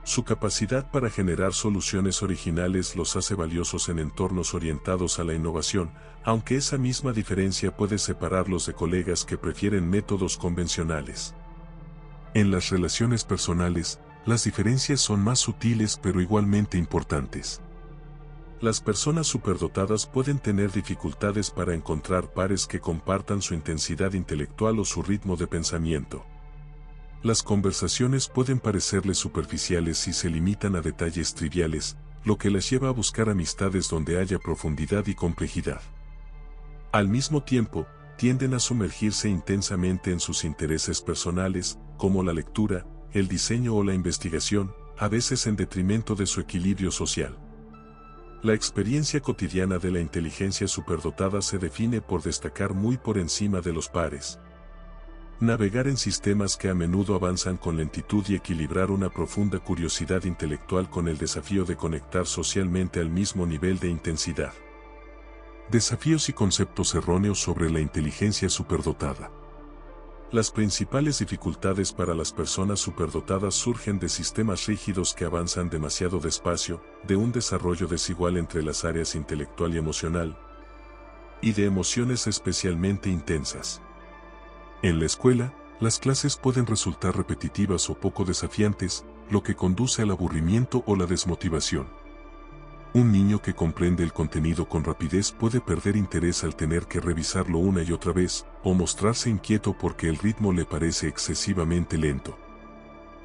A: Su capacidad para generar soluciones originales los hace valiosos en entornos orientados a la innovación, aunque esa misma diferencia puede separarlos de colegas que prefieren métodos convencionales. En las relaciones personales, las diferencias son más sutiles pero igualmente importantes. Las personas superdotadas pueden tener dificultades para encontrar pares que compartan su intensidad intelectual o su ritmo de pensamiento. Las conversaciones pueden parecerles superficiales si se limitan a detalles triviales, lo que les lleva a buscar amistades donde haya profundidad y complejidad. Al mismo tiempo, tienden a sumergirse intensamente en sus intereses personales, como la lectura, el diseño o la investigación, a veces en detrimento de su equilibrio social. La experiencia cotidiana de la inteligencia superdotada se define por destacar muy por encima de los pares. Navegar en sistemas que a menudo avanzan con lentitud y equilibrar una profunda curiosidad intelectual con el desafío de conectar socialmente al mismo nivel de intensidad. Desafíos y conceptos erróneos sobre la inteligencia superdotada. Las principales dificultades para las personas superdotadas surgen de sistemas rígidos que avanzan demasiado despacio, de un desarrollo desigual entre las áreas intelectual y emocional, y de emociones especialmente intensas. En la escuela, las clases pueden resultar repetitivas o poco desafiantes, lo que conduce al aburrimiento o la desmotivación. Un niño que comprende el contenido con rapidez puede perder interés al tener que revisarlo una y otra vez, o mostrarse inquieto porque el ritmo le parece excesivamente lento.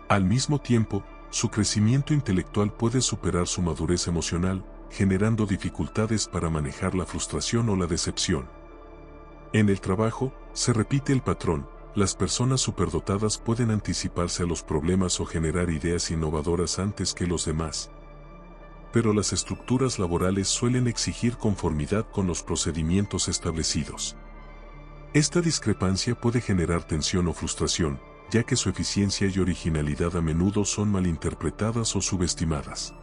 A: Al mismo tiempo, su crecimiento intelectual puede superar su madurez emocional, generando dificultades para manejar la frustración o la decepción. En el trabajo, se repite el patrón, las personas superdotadas pueden anticiparse a los problemas o generar ideas innovadoras antes que los demás. Pero las estructuras laborales suelen exigir conformidad con los procedimientos establecidos. Esta discrepancia puede generar tensión o frustración, ya que su eficiencia y originalidad a menudo son malinterpretadas o subestimadas.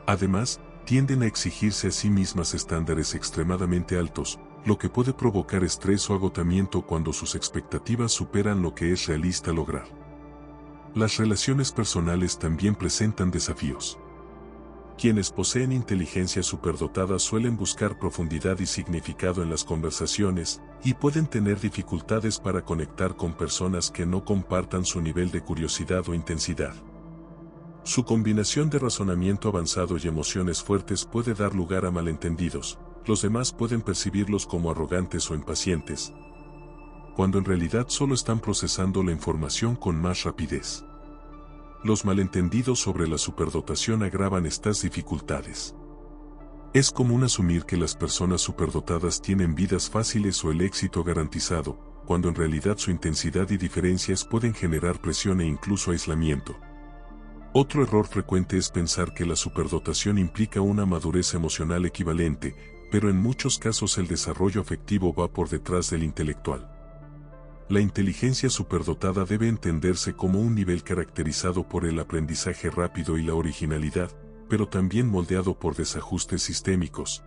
A: Además, tienden a exigirse a sí mismas estándares extremadamente altos, lo que puede provocar estrés o agotamiento cuando sus expectativas superan lo que es realista lograr. Las relaciones personales también presentan desafíos. Quienes poseen inteligencia superdotada suelen buscar profundidad y significado en las conversaciones, y pueden tener dificultades para conectar con personas que no compartan su nivel de curiosidad o intensidad. Su combinación de razonamiento avanzado y emociones fuertes puede dar lugar a malentendidos. Los demás pueden percibirlos como arrogantes o impacientes, cuando en realidad solo están procesando la información con más rapidez. Los malentendidos sobre la superdotación agravan estas dificultades. Es común asumir que las personas superdotadas tienen vidas fáciles o el éxito garantizado, cuando en realidad su intensidad y diferencias pueden generar presión e incluso aislamiento. Otro error frecuente es pensar que la superdotación implica una madurez emocional equivalente, pero en muchos casos el desarrollo afectivo va por detrás del intelectual. La inteligencia superdotada debe entenderse como un nivel caracterizado por el aprendizaje rápido y la originalidad, pero también moldeado por desajustes sistémicos,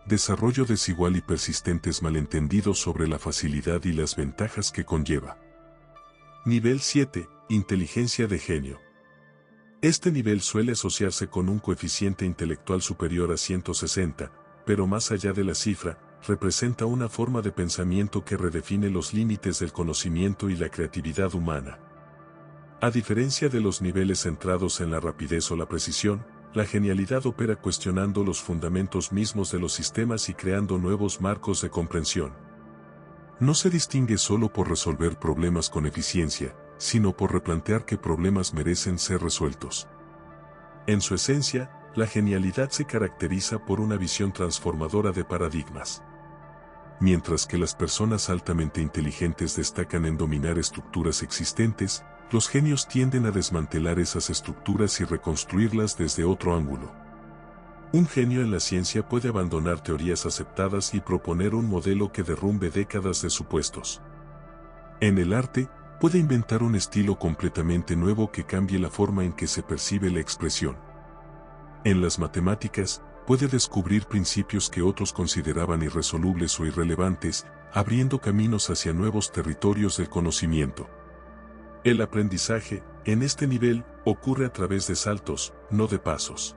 A: desarrollo desigual y persistentes malentendidos sobre la facilidad y las ventajas que conlleva. Nivel 7. Inteligencia de genio. Este nivel suele asociarse con un coeficiente intelectual superior a 160, pero más allá de la cifra, representa una forma de pensamiento que redefine los límites del conocimiento y la creatividad humana. A diferencia de los niveles centrados en la rapidez o la precisión, la genialidad opera cuestionando los fundamentos mismos de los sistemas y creando nuevos marcos de comprensión. No se distingue solo por resolver problemas con eficiencia, sino por replantear qué problemas merecen ser resueltos. En su esencia, la genialidad se caracteriza por una visión transformadora de paradigmas. Mientras que las personas altamente inteligentes destacan en dominar estructuras existentes, los genios tienden a desmantelar esas estructuras y reconstruirlas desde otro ángulo. Un genio en la ciencia puede abandonar teorías aceptadas y proponer un modelo que derrumbe décadas de supuestos. En el arte, puede inventar un estilo completamente nuevo que cambie la forma en que se percibe la expresión. En las matemáticas, puede descubrir principios que otros consideraban irresolubles o irrelevantes, abriendo caminos hacia nuevos territorios del conocimiento. El aprendizaje, en este nivel, ocurre a través de saltos, no de pasos.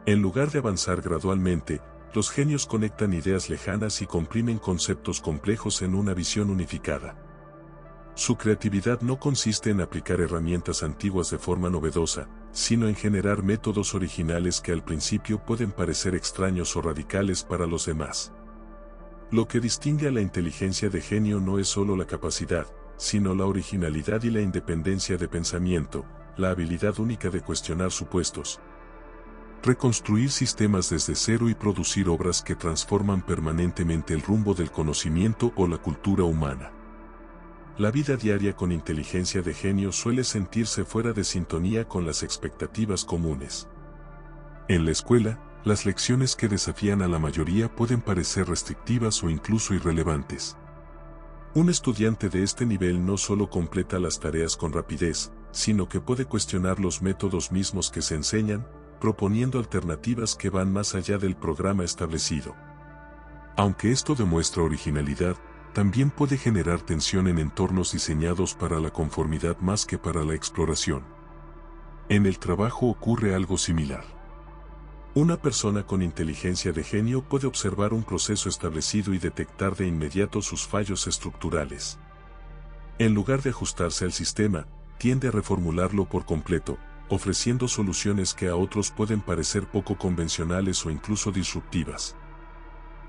A: En lugar de avanzar gradualmente, los genios conectan ideas lejanas y comprimen conceptos complejos en una visión unificada. Su creatividad no consiste en aplicar herramientas antiguas de forma novedosa, sino en generar métodos originales que al principio pueden parecer extraños o radicales para los demás. Lo que distingue a la inteligencia de genio no es solo la capacidad, sino la originalidad y la independencia de pensamiento, la habilidad única de cuestionar supuestos, reconstruir sistemas desde cero y producir obras que transforman permanentemente el rumbo del conocimiento o la cultura humana. La vida diaria con inteligencia de genio suele sentirse fuera de sintonía con las expectativas comunes. En la escuela, las lecciones que desafían a la mayoría pueden parecer restrictivas o incluso irrelevantes. Un estudiante de este nivel no solo completa las tareas con rapidez, sino que puede cuestionar los métodos mismos que se enseñan, proponiendo alternativas que van más allá del programa establecido. Aunque esto demuestra originalidad, también puede generar tensión en entornos diseñados para la conformidad más que para la exploración. En el trabajo ocurre algo similar. Una persona con inteligencia de genio puede observar un proceso establecido y detectar de inmediato sus fallos estructurales. En lugar de ajustarse al sistema, tiende a reformularlo por completo, ofreciendo soluciones que a otros pueden parecer poco convencionales o incluso disruptivas.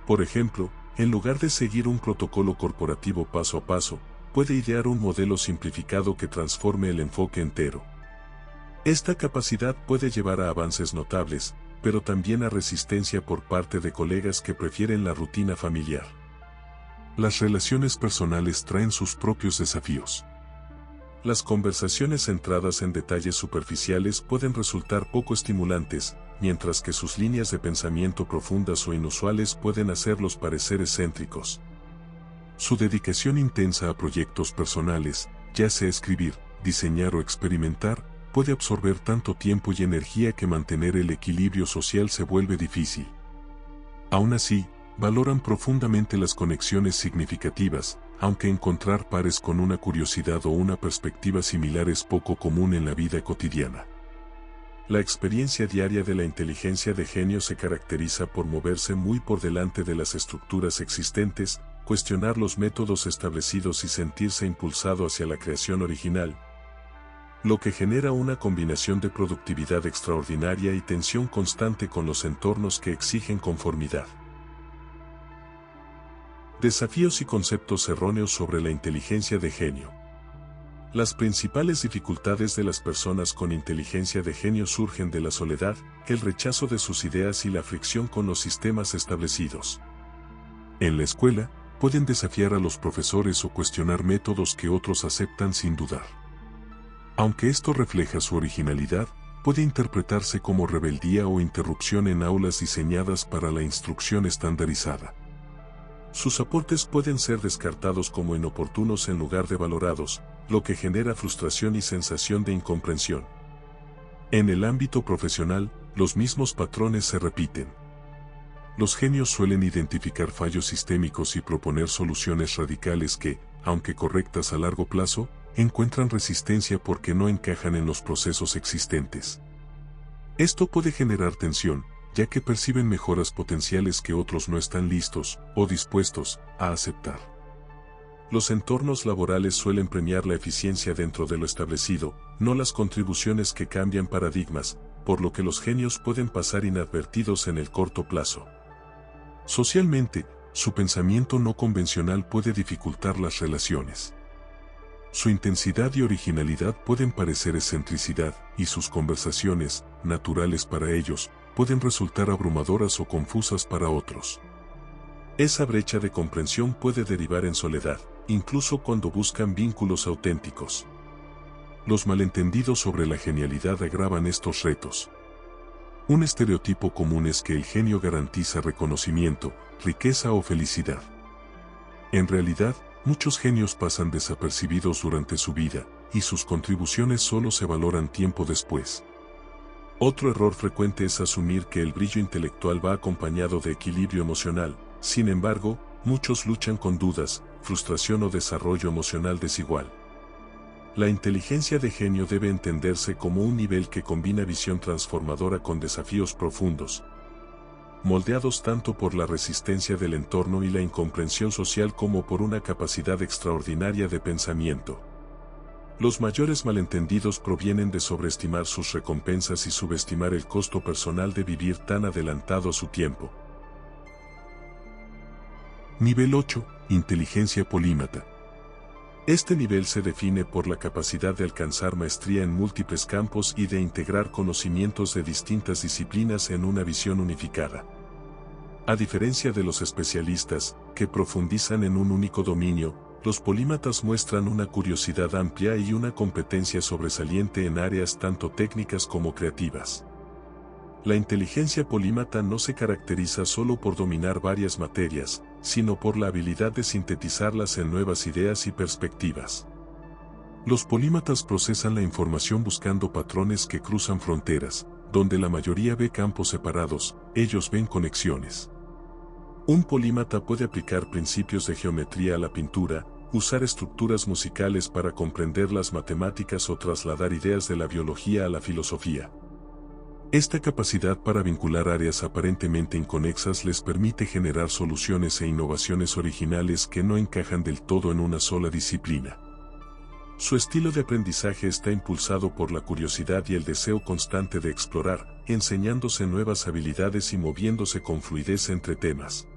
A: Por ejemplo, en lugar de seguir un protocolo corporativo paso a paso, puede idear un modelo simplificado que transforme el enfoque entero. Esta capacidad puede llevar a avances notables, pero también a resistencia por parte de colegas que prefieren la rutina familiar. Las relaciones personales traen sus propios desafíos. Las conversaciones centradas en detalles superficiales pueden resultar poco estimulantes, mientras que sus líneas de pensamiento profundas o inusuales pueden hacerlos parecer excéntricos. Su dedicación intensa a proyectos personales, ya sea escribir, diseñar o experimentar, puede absorber tanto tiempo y energía que mantener el equilibrio social se vuelve difícil. Aún así, valoran profundamente las conexiones significativas, aunque encontrar pares con una curiosidad o una perspectiva similar es poco común en la vida cotidiana. La experiencia diaria de la inteligencia de genio se caracteriza por moverse muy por delante de las estructuras existentes, cuestionar los métodos establecidos y sentirse impulsado hacia la creación original, lo que genera una combinación de productividad extraordinaria y tensión constante con los entornos que exigen conformidad. Desafíos y conceptos erróneos sobre la inteligencia de genio. Las principales dificultades de las personas con inteligencia de genio surgen de la soledad, el rechazo de sus ideas y la fricción con los sistemas establecidos. En la escuela, pueden desafiar a los profesores o cuestionar métodos que otros aceptan sin dudar. Aunque esto refleja su originalidad, puede interpretarse como rebeldía o interrupción en aulas diseñadas para la instrucción estandarizada. Sus aportes pueden ser descartados como inoportunos en lugar de valorados, lo que genera frustración y sensación de incomprensión. En el ámbito profesional, los mismos patrones se repiten. Los genios suelen identificar fallos sistémicos y proponer soluciones radicales que, aunque correctas a largo plazo, encuentran resistencia porque no encajan en los procesos existentes. Esto puede generar tensión, ya que perciben mejoras potenciales que otros no están listos o dispuestos a aceptar. Los entornos laborales suelen premiar la eficiencia dentro de lo establecido, no las contribuciones que cambian paradigmas, por lo que los genios pueden pasar inadvertidos en el corto plazo. Socialmente, su pensamiento no convencional puede dificultar las relaciones. Su intensidad y originalidad pueden parecer excentricidad, y sus conversaciones, naturales para ellos, pueden resultar abrumadoras o confusas para otros. Esa brecha de comprensión puede derivar en soledad, incluso cuando buscan vínculos auténticos. Los malentendidos sobre la genialidad agravan estos retos. Un estereotipo común es que el genio garantiza reconocimiento, riqueza o felicidad. En realidad, muchos genios pasan desapercibidos durante su vida, y sus contribuciones solo se valoran tiempo después. Otro error frecuente es asumir que el brillo intelectual va acompañado de equilibrio emocional. Sin embargo, muchos luchan con dudas, frustración o desarrollo emocional desigual. La inteligencia de genio debe entenderse como un nivel que combina visión transformadora con desafíos profundos, moldeados tanto por la resistencia del entorno y la incomprensión social como por una capacidad extraordinaria de pensamiento. Los mayores malentendidos provienen de sobreestimar sus recompensas y subestimar el costo personal de vivir tan adelantado a su tiempo. Nivel 8. Inteligencia polímata. Este nivel se define por la capacidad de alcanzar maestría en múltiples campos y de integrar conocimientos de distintas disciplinas en una visión unificada. A diferencia de los especialistas, que profundizan en un único dominio, los polímatas muestran una curiosidad amplia y una competencia sobresaliente en áreas tanto técnicas como creativas. La inteligencia polímata no se caracteriza solo por dominar varias materias, sino por la habilidad de sintetizarlas en nuevas ideas y perspectivas. Los polímatas procesan la información buscando patrones que cruzan fronteras, donde la mayoría ve campos separados, ellos ven conexiones. Un polímata puede aplicar principios de geometría a la pintura, usar estructuras musicales para comprender las matemáticas o trasladar ideas de la biología a la filosofía. Esta capacidad para vincular áreas aparentemente inconexas les permite generar soluciones e innovaciones originales que no encajan del todo en una sola disciplina. Su estilo de aprendizaje está impulsado por la curiosidad y el deseo constante de explorar, enseñándose nuevas habilidades y moviéndose con fluidez entre temas.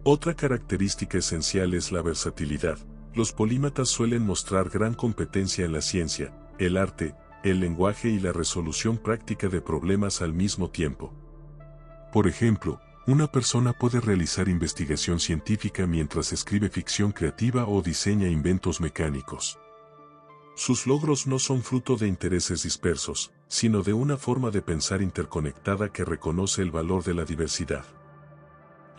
A: Otra característica esencial es la versatilidad. Los polímatas suelen mostrar gran competencia en la ciencia, el arte, el lenguaje y la resolución práctica de problemas al mismo tiempo. Por ejemplo, una persona puede realizar investigación científica mientras escribe ficción creativa o diseña inventos mecánicos. Sus logros no son fruto de intereses dispersos, sino de una forma de pensar interconectada que reconoce el valor de la diversidad.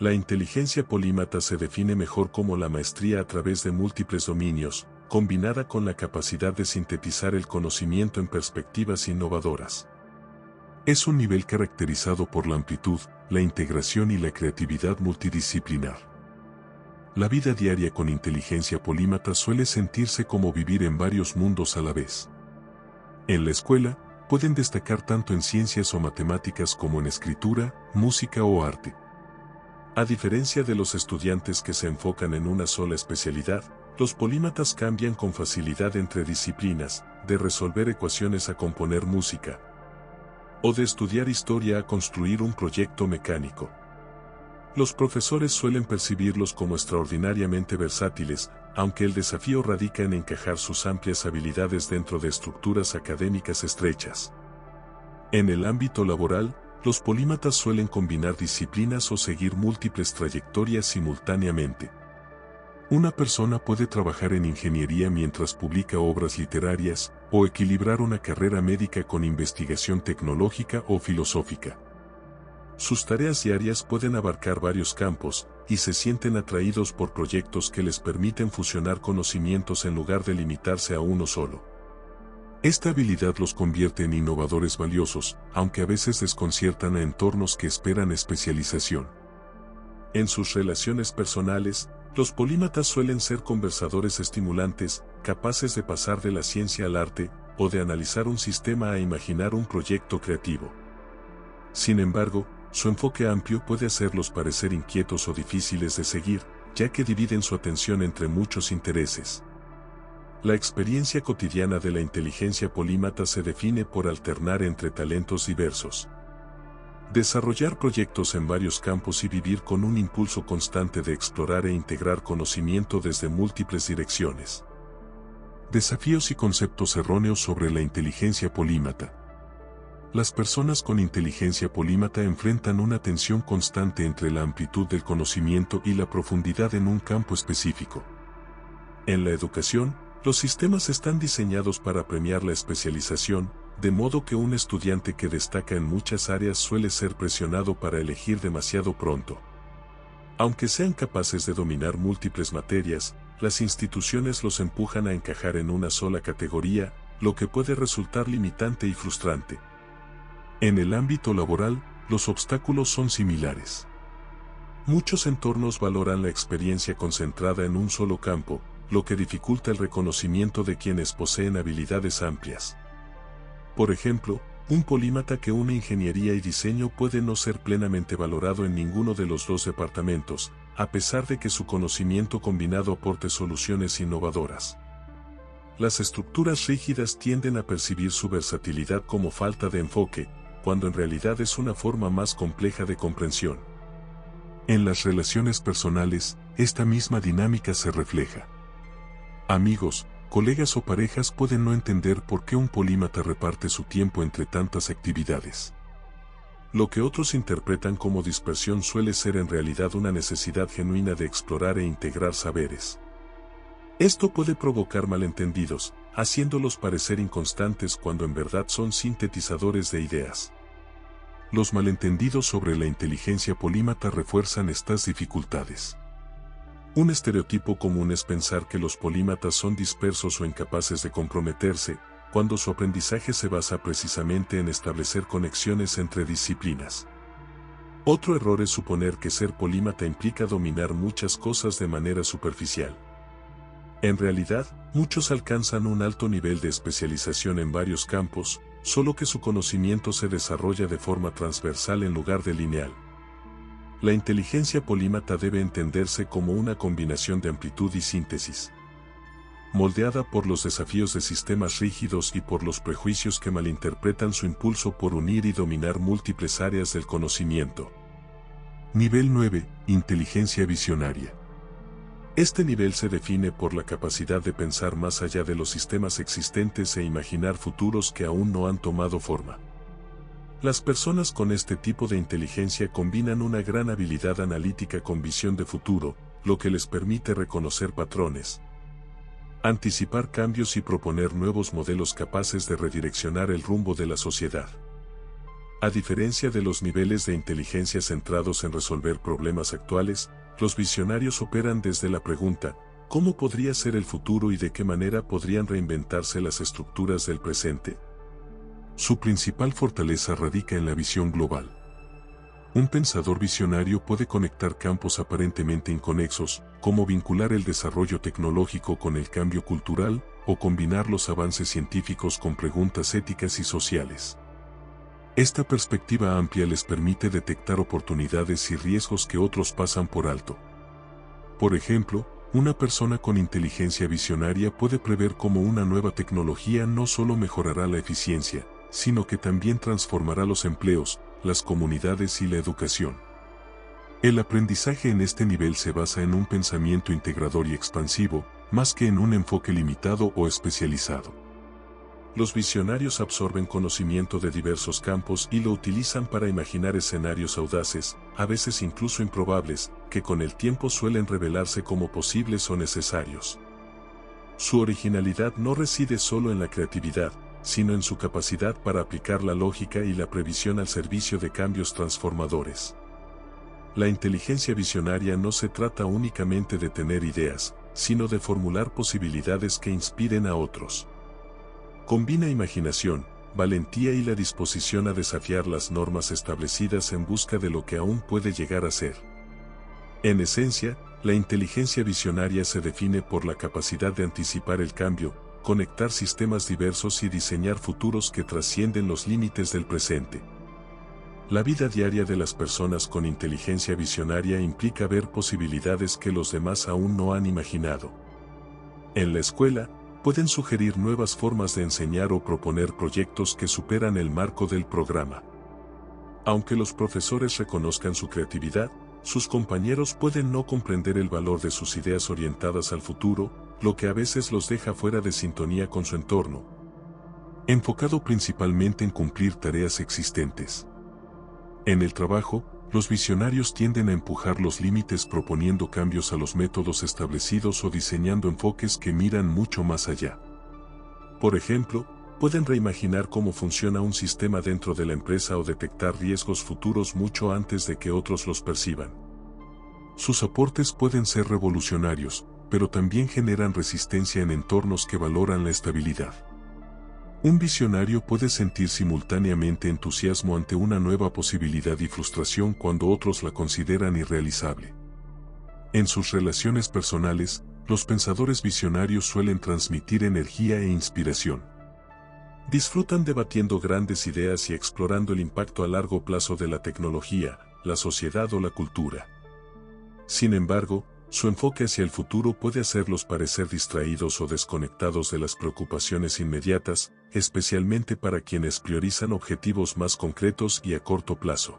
A: La inteligencia polímata se define mejor como la maestría a través de múltiples dominios, combinada con la capacidad de sintetizar el conocimiento en perspectivas innovadoras. Es un nivel caracterizado por la amplitud, la integración y la creatividad multidisciplinar. La vida diaria con inteligencia polímata suele sentirse como vivir en varios mundos a la vez. En la escuela, pueden destacar tanto en ciencias o matemáticas como en escritura, música o arte. A diferencia de los estudiantes que se enfocan en una sola especialidad, los polímatas cambian con facilidad entre disciplinas, de resolver ecuaciones a componer música, o de estudiar historia a construir un proyecto mecánico. Los profesores suelen percibirlos como extraordinariamente versátiles, aunque el desafío radica en encajar sus amplias habilidades dentro de estructuras académicas estrechas. En el ámbito laboral, los polímatas suelen combinar disciplinas o seguir múltiples trayectorias simultáneamente. Una persona puede trabajar en ingeniería mientras publica obras literarias, o equilibrar una carrera médica con investigación tecnológica o filosófica. Sus tareas diarias pueden abarcar varios campos, y se sienten atraídos por proyectos que les permiten fusionar conocimientos en lugar de limitarse a uno solo. Esta habilidad los convierte en innovadores valiosos, aunque a veces desconciertan a entornos que esperan especialización. En sus relaciones personales, los polímatas suelen ser conversadores estimulantes, capaces de pasar de la ciencia al arte, o de analizar un sistema a imaginar un proyecto creativo. Sin embargo, su enfoque amplio puede hacerlos parecer inquietos o difíciles de seguir, ya que dividen su atención entre muchos intereses. La experiencia cotidiana de la inteligencia polímata se define por alternar entre talentos diversos. Desarrollar proyectos en varios campos y vivir con un impulso constante de explorar e integrar conocimiento desde múltiples direcciones. Desafíos y conceptos erróneos sobre la inteligencia polímata. Las personas con inteligencia polímata enfrentan una tensión constante entre la amplitud del conocimiento y la profundidad en un campo específico. En la educación, los sistemas están diseñados para premiar la especialización, de modo que un estudiante que destaca en muchas áreas suele ser presionado para elegir demasiado pronto. Aunque sean capaces de dominar múltiples materias, las instituciones los empujan a encajar en una sola categoría, lo que puede resultar limitante y frustrante. En el ámbito laboral, los obstáculos son similares. Muchos entornos valoran la experiencia concentrada en un solo campo, lo que dificulta el reconocimiento de quienes poseen habilidades amplias. Por ejemplo, un polímata que une ingeniería y diseño puede no ser plenamente valorado en ninguno de los dos departamentos, a pesar de que su conocimiento combinado aporte soluciones innovadoras. Las estructuras rígidas tienden a percibir su versatilidad como falta de enfoque, cuando en realidad es una forma más compleja de comprensión. En las relaciones personales, esta misma dinámica se refleja. Amigos, colegas o parejas pueden no entender por qué un polímata reparte su tiempo entre tantas actividades. Lo que otros interpretan como dispersión suele ser en realidad una necesidad genuina de explorar e integrar saberes. Esto puede provocar malentendidos, haciéndolos parecer inconstantes cuando en verdad son sintetizadores de ideas. Los malentendidos sobre la inteligencia polímata refuerzan estas dificultades. Un estereotipo común es pensar que los polímatas son dispersos o incapaces de comprometerse, cuando su aprendizaje se basa precisamente en establecer conexiones entre disciplinas. Otro error es suponer que ser polímata implica dominar muchas cosas de manera superficial. En realidad, muchos alcanzan un alto nivel de especialización en varios campos, solo que su conocimiento se desarrolla de forma transversal en lugar de lineal. La inteligencia polímata debe entenderse como una combinación de amplitud y síntesis, moldeada por los desafíos de sistemas rígidos y por los prejuicios que malinterpretan su impulso por unir y dominar múltiples áreas del conocimiento. Nivel 9. Inteligencia visionaria. Este nivel se define por la capacidad de pensar más allá de los sistemas existentes e imaginar futuros que aún no han tomado forma. Las personas con este tipo de inteligencia combinan una gran habilidad analítica con visión de futuro, lo que les permite reconocer patrones, anticipar cambios y proponer nuevos modelos capaces de redireccionar el rumbo de la sociedad. A diferencia de los niveles de inteligencia centrados en resolver problemas actuales, los visionarios operan desde la pregunta, ¿cómo podría ser el futuro y de qué manera podrían reinventarse las estructuras del presente? Su principal fortaleza radica en la visión global. Un pensador visionario puede conectar campos aparentemente inconexos, como vincular el desarrollo tecnológico con el cambio cultural, o combinar los avances científicos con preguntas éticas y sociales. Esta perspectiva amplia les permite detectar oportunidades y riesgos que otros pasan por alto. Por ejemplo, una persona con inteligencia visionaria puede prever cómo una nueva tecnología no solo mejorará la eficiencia, sino que también transformará los empleos, las comunidades y la educación. El aprendizaje en este nivel se basa en un pensamiento integrador y expansivo, más que en un enfoque limitado o especializado. Los visionarios absorben conocimiento de diversos campos y lo utilizan para imaginar escenarios audaces, a veces incluso improbables, que con el tiempo suelen revelarse como posibles o necesarios. Su originalidad no reside solo en la creatividad, sino en su capacidad para aplicar la lógica y la previsión al servicio de cambios transformadores. La inteligencia visionaria no se trata únicamente de tener ideas, sino de formular posibilidades que inspiren a otros. Combina imaginación, valentía y la disposición a desafiar las normas establecidas en busca de lo que aún puede llegar a ser. En esencia, la inteligencia visionaria se define por la capacidad de anticipar el cambio, conectar sistemas diversos y diseñar futuros que trascienden los límites del presente. La vida diaria de las personas con inteligencia visionaria implica ver posibilidades que los demás aún no han imaginado. En la escuela, pueden sugerir nuevas formas de enseñar o proponer proyectos que superan el marco del programa. Aunque los profesores reconozcan su creatividad, sus compañeros pueden no comprender el valor de sus ideas orientadas al futuro, lo que a veces los deja fuera de sintonía con su entorno, enfocado principalmente en cumplir tareas existentes. En el trabajo, los visionarios tienden a empujar los límites proponiendo cambios a los métodos establecidos o diseñando enfoques que miran mucho más allá. Por ejemplo, pueden reimaginar cómo funciona un sistema dentro de la empresa o detectar riesgos futuros mucho antes de que otros los perciban. Sus aportes pueden ser revolucionarios, pero también generan resistencia en entornos que valoran la estabilidad. Un visionario puede sentir simultáneamente entusiasmo ante una nueva posibilidad y frustración cuando otros la consideran irrealizable. En sus relaciones personales, los pensadores visionarios suelen transmitir energía e inspiración. Disfrutan debatiendo grandes ideas y explorando el impacto a largo plazo de la tecnología, la sociedad o la cultura. Sin embargo, su enfoque hacia el futuro puede hacerlos parecer distraídos o desconectados de las preocupaciones inmediatas, especialmente para quienes priorizan objetivos más concretos y a corto plazo.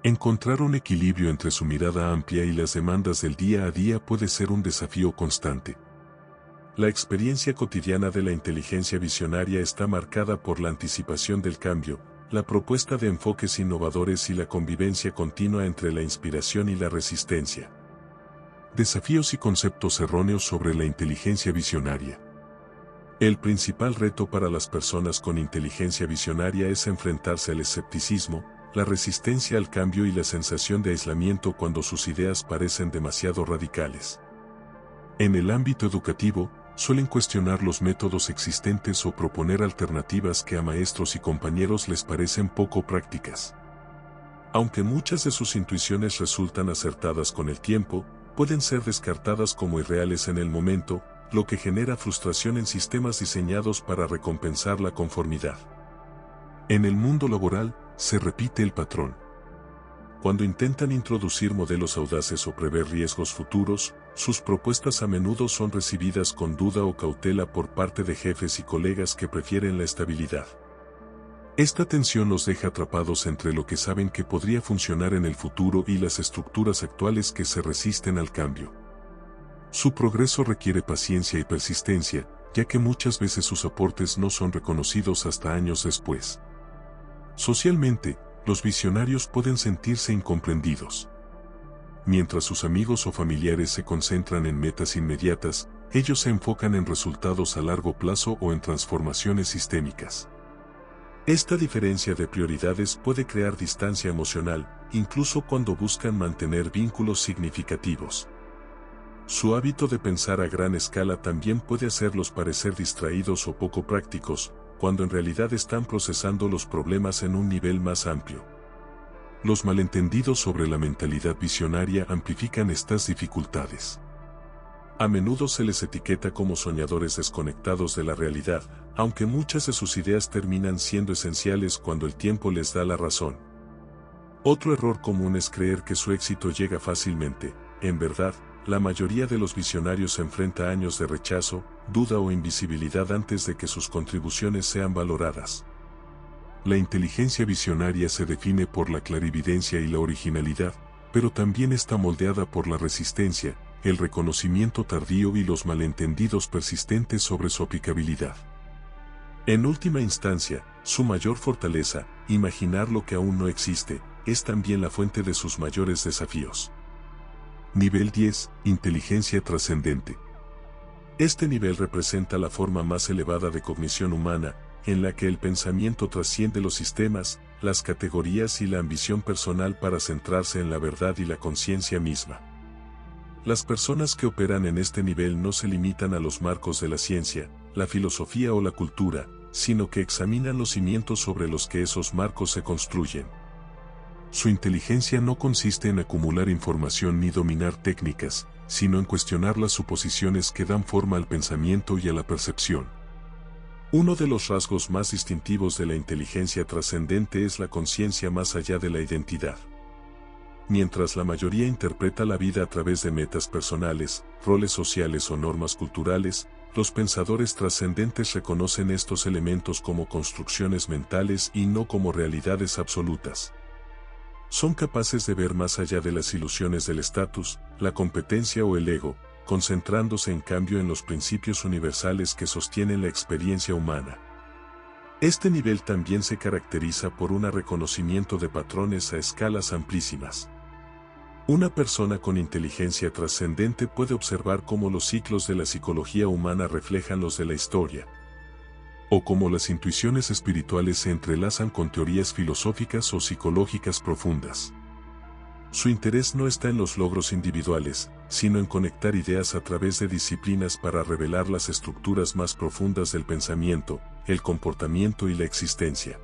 A: Encontrar un equilibrio entre su mirada amplia y las demandas del día a día puede ser un desafío constante. La experiencia cotidiana de la inteligencia visionaria está marcada por la anticipación del cambio, la propuesta de enfoques innovadores y la convivencia continua entre la inspiración y la resistencia. Desafíos y conceptos erróneos sobre la inteligencia visionaria. El principal reto para las personas con inteligencia visionaria es enfrentarse al escepticismo, la resistencia al cambio y la sensación de aislamiento cuando sus ideas parecen demasiado radicales. En el ámbito educativo, suelen cuestionar los métodos existentes o proponer alternativas que a maestros y compañeros les parecen poco prácticas. Aunque muchas de sus intuiciones resultan acertadas con el tiempo, pueden ser descartadas como irreales en el momento, lo que genera frustración en sistemas diseñados para recompensar la conformidad. En el mundo laboral, se repite el patrón. Cuando intentan introducir modelos audaces o prever riesgos futuros, sus propuestas a menudo son recibidas con duda o cautela por parte de jefes y colegas que prefieren la estabilidad. Esta tensión los deja atrapados entre lo que saben que podría funcionar en el futuro y las estructuras actuales que se resisten al cambio. Su progreso requiere paciencia y persistencia, ya que muchas veces sus aportes no son reconocidos hasta años después. Socialmente, los visionarios pueden sentirse incomprendidos. Mientras sus amigos o familiares se concentran en metas inmediatas, ellos se enfocan en resultados a largo plazo o en transformaciones sistémicas. Esta diferencia de prioridades puede crear distancia emocional, incluso cuando buscan mantener vínculos significativos. Su hábito de pensar a gran escala también puede hacerlos parecer distraídos o poco prácticos, cuando en realidad están procesando los problemas en un nivel más amplio. Los malentendidos sobre la mentalidad visionaria amplifican estas dificultades. A menudo se les etiqueta como soñadores desconectados de la realidad, aunque muchas de sus ideas terminan siendo esenciales cuando el tiempo les da la razón. Otro error común es creer que su éxito llega fácilmente. En verdad, la mayoría de los visionarios se enfrenta a años de rechazo, duda o invisibilidad antes de que sus contribuciones sean valoradas. La inteligencia visionaria se define por la clarividencia y la originalidad, pero también está moldeada por la resistencia, el reconocimiento tardío y los malentendidos persistentes sobre su aplicabilidad. En última instancia, su mayor fortaleza, imaginar lo que aún no existe, es también la fuente de sus mayores desafíos. Nivel 10. Inteligencia trascendente. Este nivel representa la forma más elevada de cognición humana, en la que el pensamiento trasciende los sistemas, las categorías y la ambición personal para centrarse en la verdad y la conciencia misma. Las personas que operan en este nivel no se limitan a los marcos de la ciencia, la filosofía o la cultura, sino que examinan los cimientos sobre los que esos marcos se construyen. Su inteligencia no consiste en acumular información ni dominar técnicas, sino en cuestionar las suposiciones que dan forma al pensamiento y a la percepción. Uno de los rasgos más distintivos de la inteligencia trascendente es la conciencia más allá de la identidad. Mientras la mayoría interpreta la vida a través de metas personales, roles sociales o normas culturales, los pensadores trascendentes reconocen estos elementos como construcciones mentales y no como realidades absolutas. Son capaces de ver más allá de las ilusiones del estatus, la competencia o el ego, concentrándose en cambio en los principios universales que sostienen la experiencia humana. Este nivel también se caracteriza por un reconocimiento de patrones a escalas amplísimas. Una persona con inteligencia trascendente puede observar cómo los ciclos de la psicología humana reflejan los de la historia, o cómo las intuiciones espirituales se entrelazan con teorías filosóficas o psicológicas profundas. Su interés no está en los logros individuales, sino en conectar ideas a través de disciplinas para revelar las estructuras más profundas del pensamiento, el comportamiento y la existencia.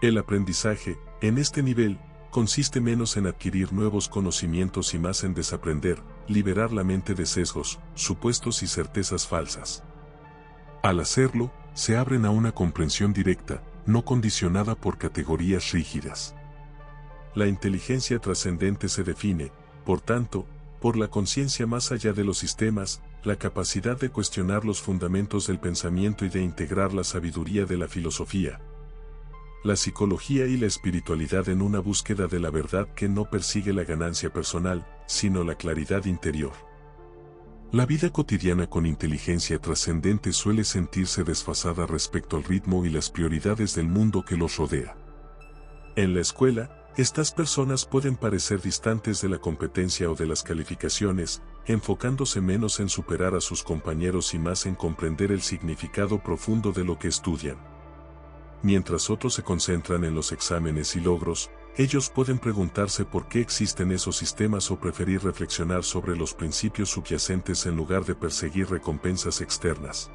A: El aprendizaje, en este nivel, consiste menos en adquirir nuevos conocimientos y más en desaprender, liberar la mente de sesgos, supuestos y certezas falsas. Al hacerlo, se abren a una comprensión directa, no condicionada por categorías rígidas. La inteligencia trascendente se define, por tanto, por la conciencia más allá de los sistemas, la capacidad de cuestionar los fundamentos del pensamiento y de integrar la sabiduría de la filosofía, la psicología y la espiritualidad en una búsqueda de la verdad que no persigue la ganancia personal, sino la claridad interior. La vida cotidiana con inteligencia trascendente suele sentirse desfasada respecto al ritmo y las prioridades del mundo que los rodea. En la escuela, estas personas pueden parecer distantes de la competencia o de las calificaciones, enfocándose menos en superar a sus compañeros y más en comprender el significado profundo de lo que estudian. Mientras otros se concentran en los exámenes y logros, ellos pueden preguntarse por qué existen esos sistemas o preferir reflexionar sobre los principios subyacentes en lugar de perseguir recompensas externas.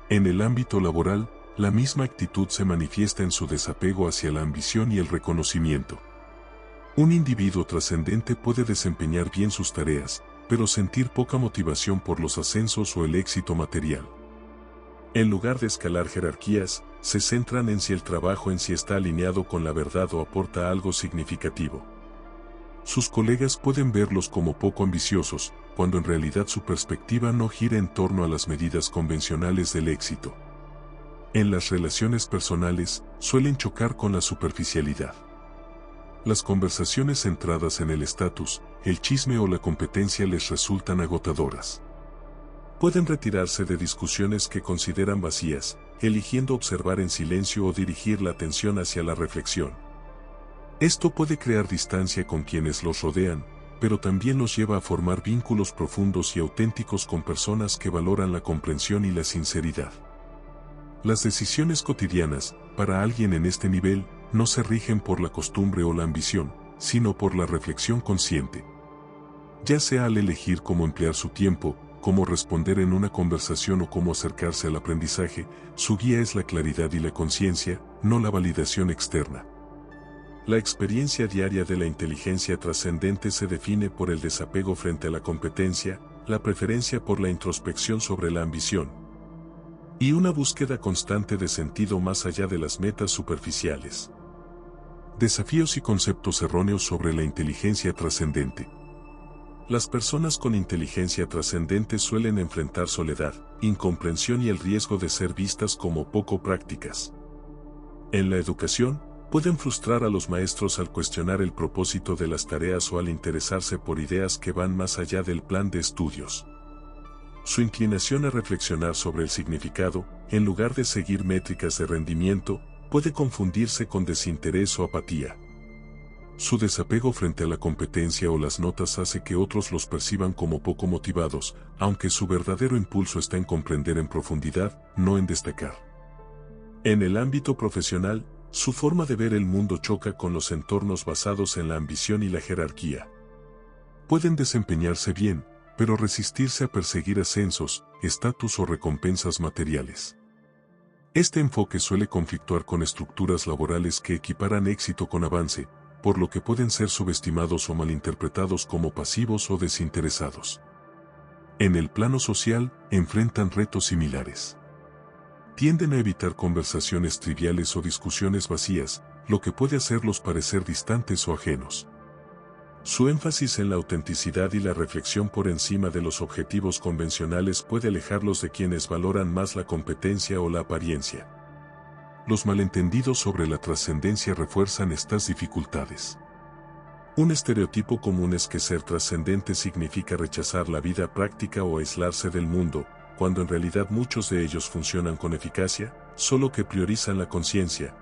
A: En el ámbito laboral, la misma actitud se manifiesta en su desapego hacia la ambición y el reconocimiento. Un individuo trascendente puede desempeñar bien sus tareas, pero sentir poca motivación por los ascensos o el éxito material. En lugar de escalar jerarquías, se centran en si el trabajo en sí está alineado con la verdad o aporta algo significativo. Sus colegas pueden verlos como poco ambiciosos, cuando en realidad su perspectiva no gira en torno a las medidas convencionales del éxito. En las relaciones personales, suelen chocar con la superficialidad. Las conversaciones centradas en el estatus, el chisme o la competencia les resultan agotadoras. Pueden retirarse de discusiones que consideran vacías, eligiendo observar en silencio o dirigir la atención hacia la reflexión. Esto puede crear distancia con quienes los rodean, pero también los lleva a formar vínculos profundos y auténticos con personas que valoran la comprensión y la sinceridad. Las decisiones cotidianas, para alguien en este nivel, no se rigen por la costumbre o la ambición, sino por la reflexión consciente. Ya sea al elegir cómo emplear su tiempo, cómo responder en una conversación o cómo acercarse al aprendizaje, su guía es la claridad y la conciencia, no la validación externa. La experiencia diaria de la inteligencia trascendente se define por el desapego frente a la competencia, la preferencia por la introspección sobre la ambición, y una búsqueda constante de sentido más allá de las metas superficiales. Desafíos y conceptos erróneos sobre la inteligencia trascendente. Las personas con inteligencia trascendente suelen enfrentar soledad, incomprensión y el riesgo de ser vistas como poco prácticas. En la educación, pueden frustrar a los maestros al cuestionar el propósito de las tareas o al interesarse por ideas que van más allá del plan de estudios. Su inclinación a reflexionar sobre el significado, en lugar de seguir métricas de rendimiento, puede confundirse con desinterés o apatía. Su desapego frente a la competencia o las notas hace que otros los perciban como poco motivados, aunque su verdadero impulso está en comprender en profundidad, no en destacar. En el ámbito profesional, su forma de ver el mundo choca con los entornos basados en la ambición y la jerarquía. Pueden desempeñarse bien, pero resistirse a perseguir ascensos, estatus o recompensas materiales. Este enfoque suele conflictuar con estructuras laborales que equiparan éxito con avance, por lo que pueden ser subestimados o malinterpretados como pasivos o desinteresados. En el plano social, enfrentan retos similares. Tienden a evitar conversaciones triviales o discusiones vacías, lo que puede hacerlos parecer distantes o ajenos. Su énfasis en la autenticidad y la reflexión por encima de los objetivos convencionales puede alejarlos de quienes valoran más la competencia o la apariencia. Los malentendidos sobre la trascendencia refuerzan estas dificultades. Un estereotipo común es que ser trascendente significa rechazar la vida práctica o aislarse del mundo, cuando en realidad muchos de ellos funcionan con eficacia, solo que priorizan la conciencia,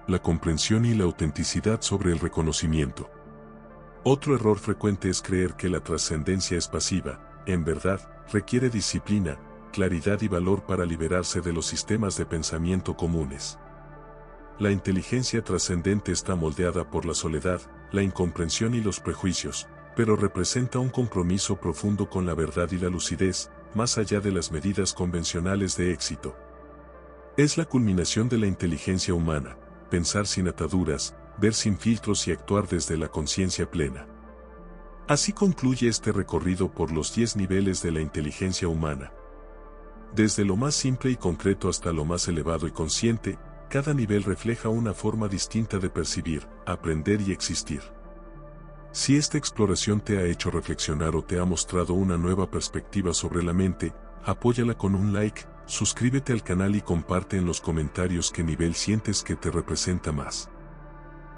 A: la comprensión y la autenticidad sobre el reconocimiento. Otro error frecuente es creer que la trascendencia es pasiva. En verdad, requiere disciplina, claridad y valor para liberarse de los sistemas de pensamiento comunes. La inteligencia trascendente está moldeada por la soledad, la incomprensión y los prejuicios, pero representa un compromiso profundo con la verdad y la lucidez, más allá de las medidas convencionales de éxito. Es la culminación de la inteligencia humana, pensar sin ataduras, ver sin filtros y actuar desde la conciencia plena. Así concluye este recorrido por los 10 niveles de la inteligencia humana. Desde lo más simple y concreto hasta lo más elevado y consciente, cada nivel refleja una forma distinta de percibir, aprender y existir. Si esta exploración te ha hecho reflexionar o te ha mostrado una nueva perspectiva sobre la mente, apóyala con un like, suscríbete al canal y comparte en los comentarios qué nivel sientes que te representa más.